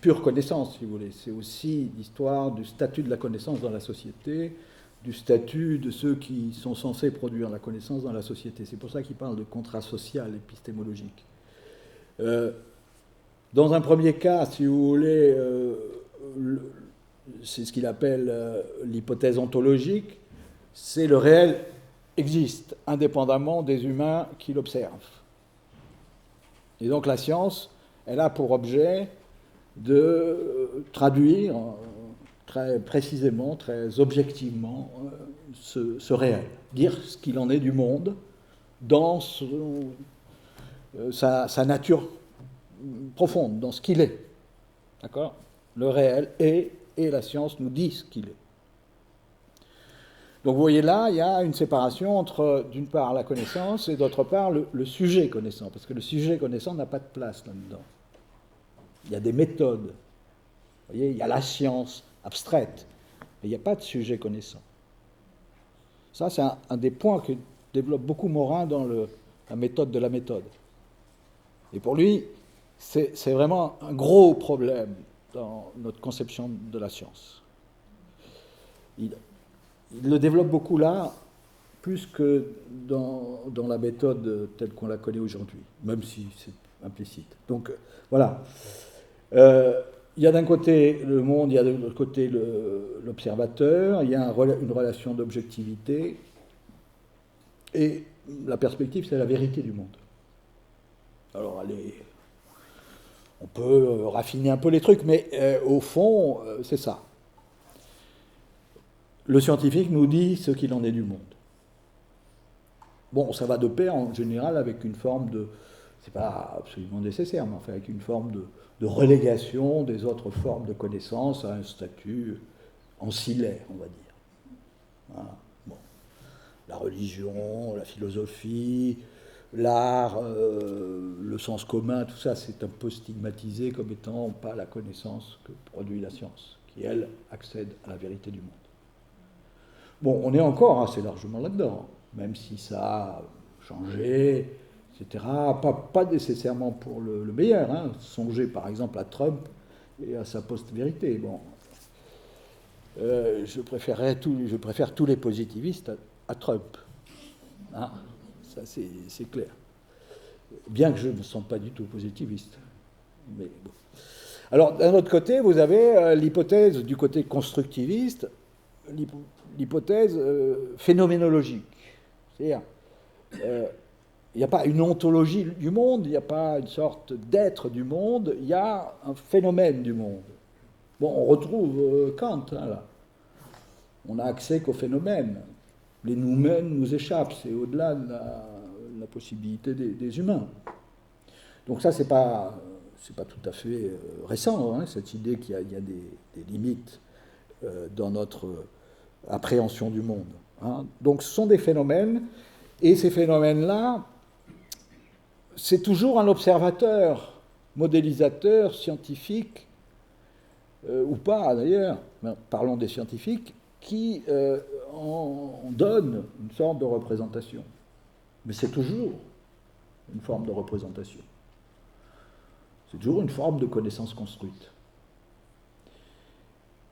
pure connaissance, si vous voulez. C'est aussi l'histoire du statut de la connaissance dans la société, du statut de ceux qui sont censés produire la connaissance dans la société. C'est pour ça qu'il parle de contrat social épistémologique. Dans un premier cas, si vous voulez, c'est ce qu'il appelle l'hypothèse ontologique, c'est le réel existe, indépendamment des humains qui l'observent. Et donc la science, elle a pour objet de traduire très précisément, très objectivement ce réel, dire ce qu'il en est du monde dans sa nature profonde, dans ce qu'il est. D'accord? Le réel est, et la science nous dit ce qu'il est. Donc vous voyez là, il y a une séparation entre, d'une part, la connaissance et d'autre part, le sujet connaissant, parce que le sujet connaissant n'a pas de place là-dedans. Il y a des méthodes. Vous voyez, il y a la science abstraite, mais il n'y a pas de sujet connaissant. Ça, c'est un des points que développe beaucoup Morin dans la méthode de la méthode. Et pour lui, c'est vraiment un gros problème dans notre conception de la science. Il le développe beaucoup là, plus que dans la méthode telle qu'on la connaît aujourd'hui, même si c'est implicite. Donc, voilà. Il y a d'un côté le monde, il y a de l'autre côté l'observateur, il y a une relation d'objectivité, et la perspective, c'est la vérité du monde. Alors, on peut raffiner un peu les trucs, mais au fond, c'est ça. Le scientifique nous dit ce qu'il en est du monde. Bon, ça va de pair en général avec une forme de, c'est pas absolument nécessaire, mais enfin avec une forme de relégation des autres formes de connaissance à un statut ancillaire, on va dire. Voilà. Bon. La religion, la philosophie, l'art, le sens commun, tout ça, c'est un peu stigmatisé comme étant pas la connaissance que produit la science, qui, elle, accède à la vérité du monde. Bon, on est encore assez largement là-dedans, même si ça a changé, etc. Pas nécessairement pour le meilleur. Hein. Songez par exemple à Trump et à sa post-vérité. Bon, je préfère tous les positivistes à Trump. Hein. Ça, c'est clair. Bien que je ne me sens pas du tout positiviste. Mais bon. Alors, d'un autre côté, vous avez l'hypothèse du côté constructiviste, l'hypothèse phénoménologique. C'est-à-dire, il n'y a pas une ontologie du monde, il n'y a pas une sorte d'être du monde, il y a un phénomène du monde. Bon, on retrouve Kant, hein, là. On n'a accès qu'au phénomène. Les noumènes nous échappent, c'est au-delà de la possibilité des humains. Donc ça, c'est pas tout à fait récent, hein, cette idée qu'il y a des limites dans notre appréhension du monde. Hein. Donc ce sont des phénomènes, et ces phénomènes-là, c'est toujours un observateur, modélisateur, scientifique, ou pas d'ailleurs, parlons des scientifiques, qui en donne une sorte de représentation. Mais c'est toujours une forme de représentation. C'est toujours une forme de connaissance construite.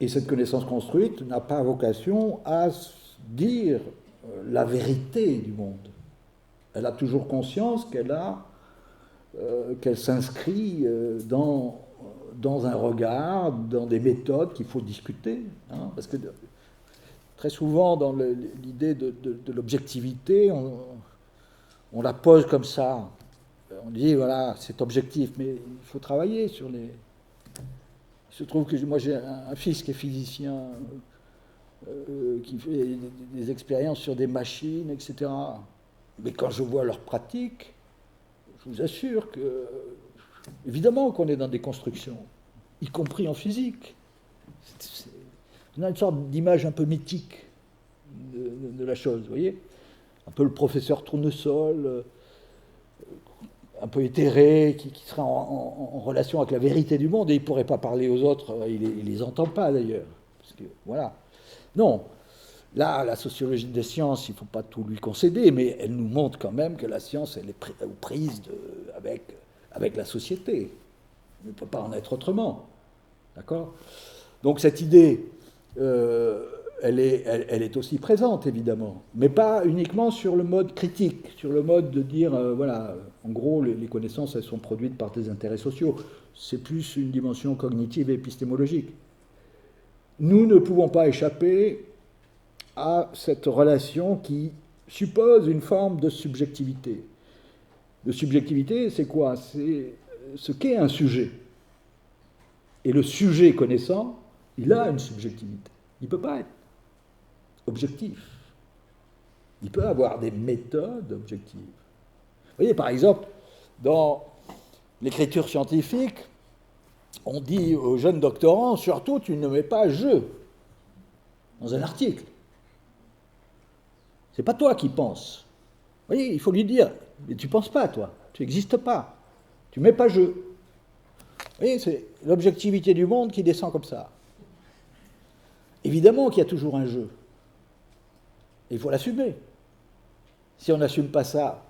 Et cette connaissance construite n'a pas vocation à dire la vérité du monde. Elle a toujours conscience qu'elle s'inscrit dans un regard, dans des méthodes qu'il faut discuter. Hein, parce que très souvent, dans l'idée de l'objectivité, on la pose comme ça. On dit, voilà, c'est objectif, mais il faut travailler sur les... Il se trouve que moi, j'ai un fils qui est physicien, qui fait des expériences sur des machines, etc. Mais quand je vois leur pratique, je vous assure que, évidemment qu'on est dans des constructions, y compris en physique. On a une sorte d'image un peu mythique de la chose, vous voyez, un peu le professeur Tournesol, un peu éthéré, qui serait en relation avec la vérité du monde, et il ne pourrait pas parler aux autres, il ne les entend pas d'ailleurs. Parce que, voilà. Non, là, la sociologie des sciences, il ne faut pas tout lui concéder, mais elle nous montre quand même que la science, elle est aux prises avec la société. Elle ne peut pas en être autrement. D'accord ? Donc cette idée, elle est aussi présente, évidemment, mais pas uniquement sur le mode critique, sur le mode de dire, voilà, en gros, les connaissances, elles sont produites par des intérêts sociaux. C'est plus une dimension cognitive et épistémologique. Nous ne pouvons pas échapper à cette relation qui suppose une forme de subjectivité. De subjectivité, c'est quoi? C'est ce qu'est un sujet. Et le sujet connaissant, il a une subjectivité. Il ne peut pas être objectif. Il peut avoir des méthodes objectives. Vous voyez, par exemple, dans l'écriture scientifique, on dit aux jeunes doctorants, surtout, tu ne mets pas « je » dans un article. C'est pas toi qui penses. Vous voyez, il faut lui dire, mais tu ne penses pas, toi. Tu n'existes pas. Tu ne mets pas « je ». Vous voyez, c'est l'objectivité du monde qui descend comme ça. Évidemment qu'il y a toujours un jeu. Il faut l'assumer. Si on n'assume pas ça,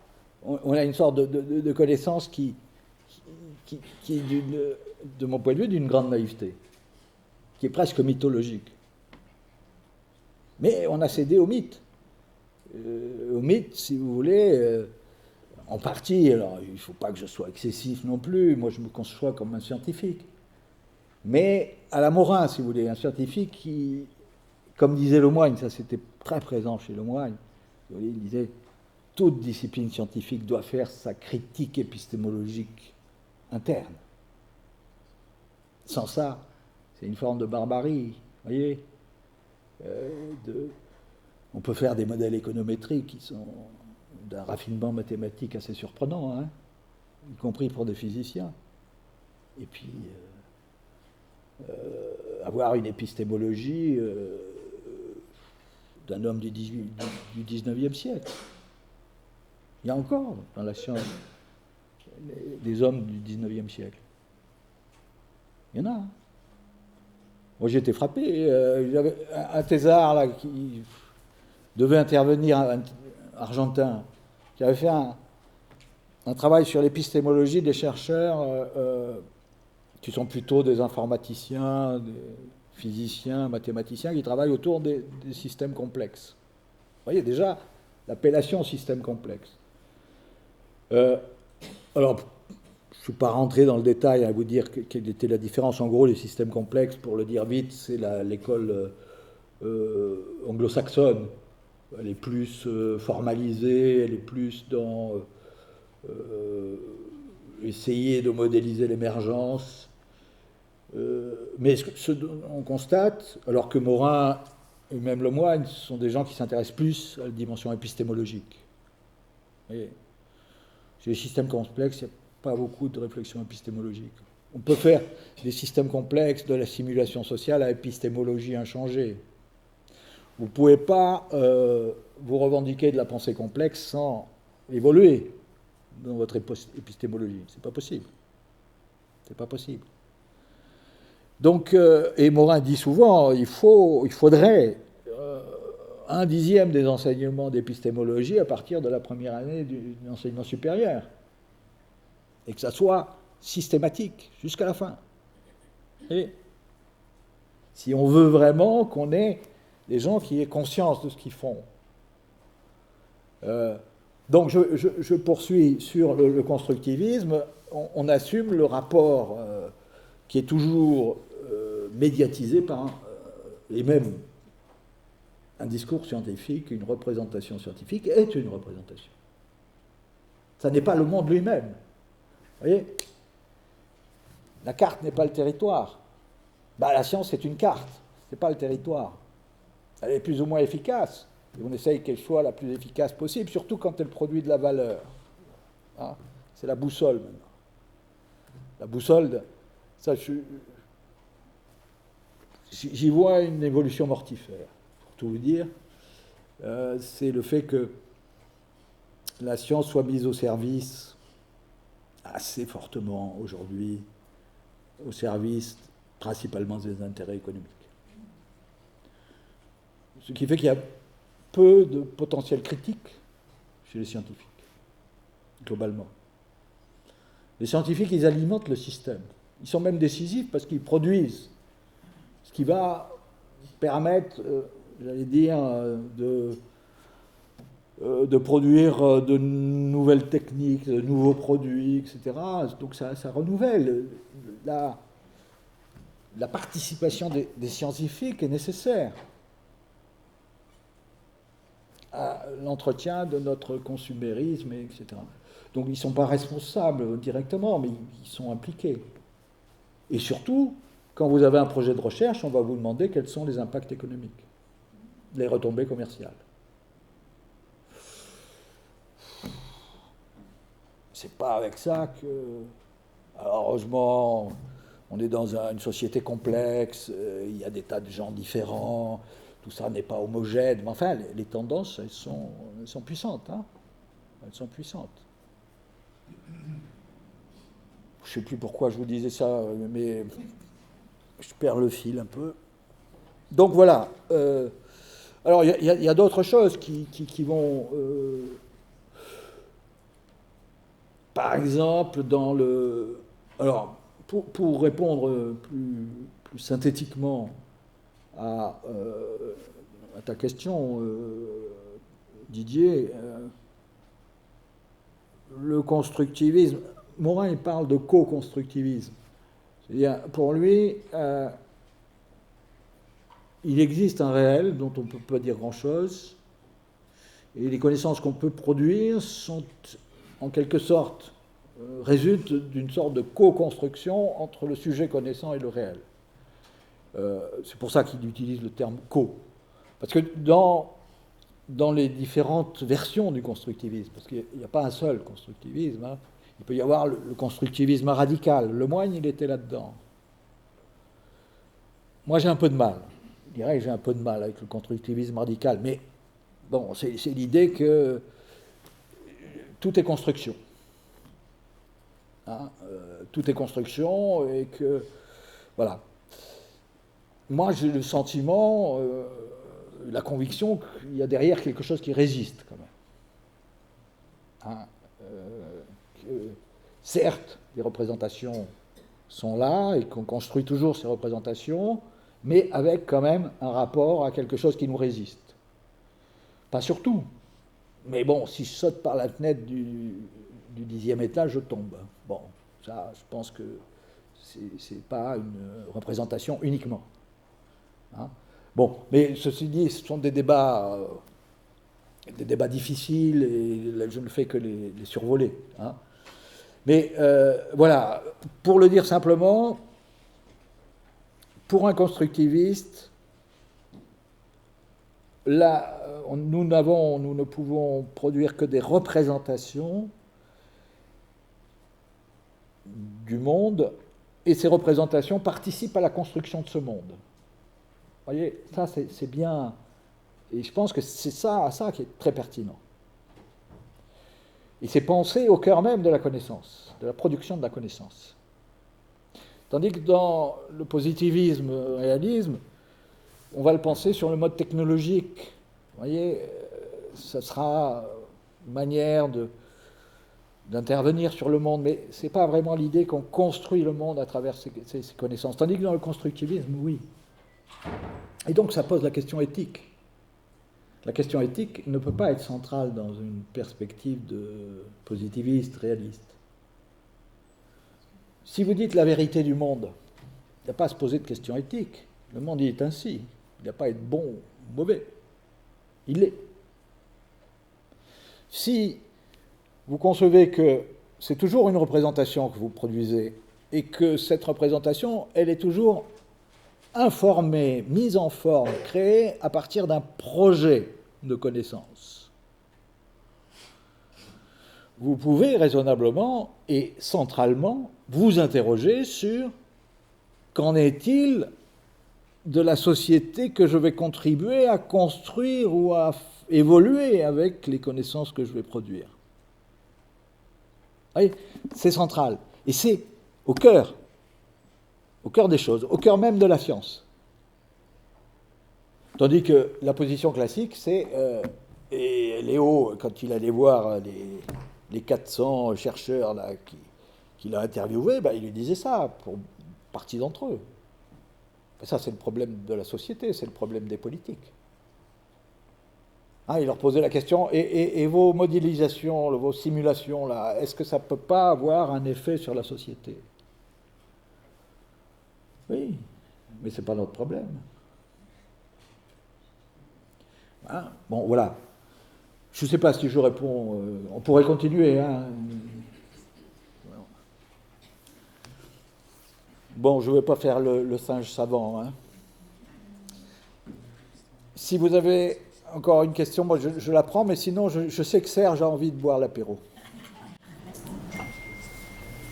on a une sorte de connaissance qui est, de mon point de vue, d'une grande naïveté, qui est presque mythologique. Mais on a cédé au mythe. Au mythe, si vous voulez, en partie, alors il ne faut pas que je sois excessif non plus, moi je me conçois comme un scientifique. Mais à la Morin, si vous voulez, un scientifique qui, comme disait Lemoyne, ça c'était très présent chez Lemoyne, vous voyez, il disait, toute discipline scientifique doit faire sa critique épistémologique interne. Sans ça, c'est une forme de barbarie, vous voyez. On peut faire des modèles économétriques qui sont d'un raffinement mathématique assez surprenant, hein, y compris pour des physiciens. Et puis, avoir une épistémologie d'un homme du 19e siècle. Il y a encore dans la science des hommes du 19e siècle. Il y en a. Hein. Moi, j'ai été frappé. J'avais un thésard là, qui devait intervenir, un argentin, qui avait fait un travail sur l'épistémologie des chercheurs qui sont plutôt des informaticiens, des physiciens, mathématiciens, qui travaillent autour des systèmes complexes. Vous voyez déjà l'appellation système complexe. Alors, je ne suis pas rentré dans le détail à vous dire quelle était la différence. En gros, les systèmes complexes, pour le dire vite, c'est l'école anglo-saxonne. Elle est plus formalisée, elle est plus dans essayer de modéliser l'émergence. Mais ce qu'on constate, alors que Morin et même Lemoine sont des gens qui s'intéressent plus à la dimension épistémologique. Et chez les systèmes complexes, il n'y a pas beaucoup de réflexion épistémologique. On peut faire des systèmes complexes de la simulation sociale à épistémologie inchangée. Vous ne pouvez pas vous revendiquer de la pensée complexe sans évoluer dans votre épistémologie. C'est pas possible. C'est pas possible. Donc, et Morin dit souvent, il faudrait 1/10 des enseignements d'épistémologie à partir de la première année de l'enseignement supérieur. Et que ça soit systématique jusqu'à la fin. Et si on veut vraiment qu'on ait des gens qui aient conscience de ce qu'ils font. Donc je poursuis sur le constructivisme. On assume le rapport qui est toujours médiatisé par les mêmes. Un discours scientifique, une représentation scientifique est une représentation. Ça n'est pas le monde lui-même. Vous voyez ? La carte n'est pas le territoire. La science est une carte, ce n'est pas le territoire. Elle est plus ou moins efficace. Et on essaye qu'elle soit la plus efficace possible, surtout quand elle produit de la valeur. Hein ? C'est la boussole maintenant. La boussole, ça, j'y vois une évolution mortifère. Pour tout vous dire, c'est le fait que la science soit mise au service assez fortement aujourd'hui, au service principalement des intérêts économiques. Ce qui fait qu'il y a peu de potentiel critique chez les scientifiques, globalement. Les scientifiques, ils alimentent le système. Ils sont même décisifs parce qu'ils produisent ce qui va permettre, j'allais dire, de produire de nouvelles techniques, de nouveaux produits, etc. Donc ça renouvelle. La participation des scientifiques est nécessaire à l'entretien de notre consumérisme, etc. Donc ils ne sont pas responsables directement, mais ils sont impliqués. Et surtout, quand vous avez un projet de recherche, on va vous demander quels sont les impacts économiques, les retombées commerciales. C'est pas avec ça que... Alors, heureusement, on est dans une société complexe, il y a des tas de gens différents, tout ça n'est pas homogène, mais enfin, les tendances, elles sont puissantes. Hein, elles sont puissantes. Je ne sais plus pourquoi je vous disais ça, mais je perds le fil un peu. Donc voilà. Alors, il y a d'autres choses qui vont... par exemple, dans le... Alors, pour répondre plus synthétiquement à ta question, Didier, le constructivisme, Morin il parle de co-constructivisme. C'est-à-dire, pour lui, il existe un réel dont on ne peut pas dire grand-chose, et les connaissances qu'on peut produire sont, en quelque sorte, résultent d'une sorte de co-construction entre le sujet connaissant et le réel. C'est pour ça qu'il utilise le terme co. Parce que dans les différentes versions du constructivisme, parce qu'il n'y a pas un seul constructivisme, hein, il peut y avoir le constructivisme radical. Lemoine, il était là-dedans. Moi, j'ai un peu de mal. Je dirais que j'ai un peu de mal avec le constructivisme radical. Mais bon, c'est l'idée que tout est construction. Hein, tout est construction et que... Voilà. Moi, j'ai le sentiment, la conviction qu'il y a derrière quelque chose qui résiste, quand même. Hein, certes, les représentations sont là et qu'on construit toujours ces représentations, mais avec quand même un rapport à quelque chose qui nous résiste. Pas surtout. Mais bon, si je saute par la fenêtre du 10e étage, je tombe. Bon, Ça, je pense que ce n'est pas une représentation uniquement. Hein. Bon, mais ceci dit, ce sont des débats difficiles, et je ne fais que les survoler. Hein. Mais voilà, pour le dire simplement, pour un constructiviste, là, nous ne pouvons produire que des représentations du monde, et ces représentations participent à la construction de ce monde. Vous voyez, ça c'est bien, et je pense que c'est ça qui est très pertinent. Et c'est pensé au cœur même de la connaissance, de la production de la connaissance. Tandis que dans le positivisme, le réalisme, on va le penser sur le mode technologique. Vous voyez, ça sera une manière d'intervenir sur le monde, mais ce n'est pas vraiment l'idée qu'on construit le monde à travers ces connaissances. Tandis que dans le constructivisme, oui. Et donc ça pose la question éthique. La question éthique ne peut pas être centrale dans une perspective de positiviste, réaliste. Si vous dites la vérité du monde, il n'y a pas à se poser de question éthique. Le monde, il est ainsi. Il n'y a pas à être bon ou mauvais. Il l'est. Si vous concevez que c'est toujours une représentation que vous produisez et que cette représentation, elle est toujours informée, mise en forme, créée à partir d'un projet de connaissance, vous pouvez raisonnablement et centralement vous interroger sur qu'en est-il de la société que je vais contribuer à construire ou à évoluer avec les connaissances que je vais produire. Vous voyez, c'est central. Et c'est au cœur des choses, au cœur même de la science. Tandis que la position classique, c'est, et Léo, quand il allait voir les 400 chercheurs là, qu'il a interviewés, ben, il lui disait ça, pour partie d'entre eux. Et ça, c'est le problème de la société, c'est le problème des politiques. Hein, il leur posait la question, et vos modélisations, vos simulations, là, est-ce que ça ne peut pas avoir un effet sur la société? Oui, mais ce n'est pas notre problème. Hein? Bon, voilà. Je ne sais pas si je réponds. On pourrait continuer. Hein. Bon, je ne vais pas faire le singe savant. Hein. Si vous avez encore une question, moi je la prends, mais sinon je sais que Serge a envie de boire l'apéro.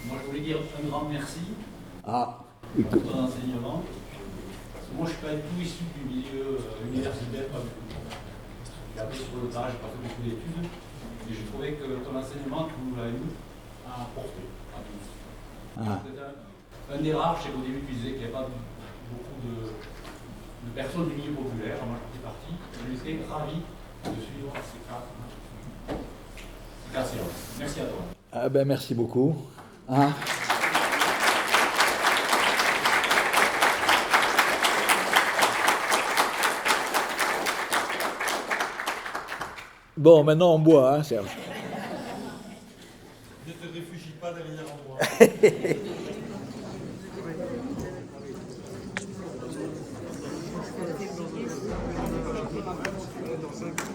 Moi je voulais dire un grand merci Écoute. pour ton enseignement. Moi je ne suis pas du tout issu du milieu universitaire, pas du tout. J'ai appris sur le tas, j'ai pas fait beaucoup d'études, et j'ai trouvé que ton enseignement, tu nous l'as eu à apporter. C'est un des rares, chez au début tu disais qu'il n'y avait pas beaucoup de personnes du milieu populaire, moi j'en fais partie. Je suis ravi de suivre ces cas séances. Merci à toi. Ah ben merci beaucoup. Hein? Bon, maintenant on boit, hein, Serge. Ne te réfugie pas derrière moi. Dans 5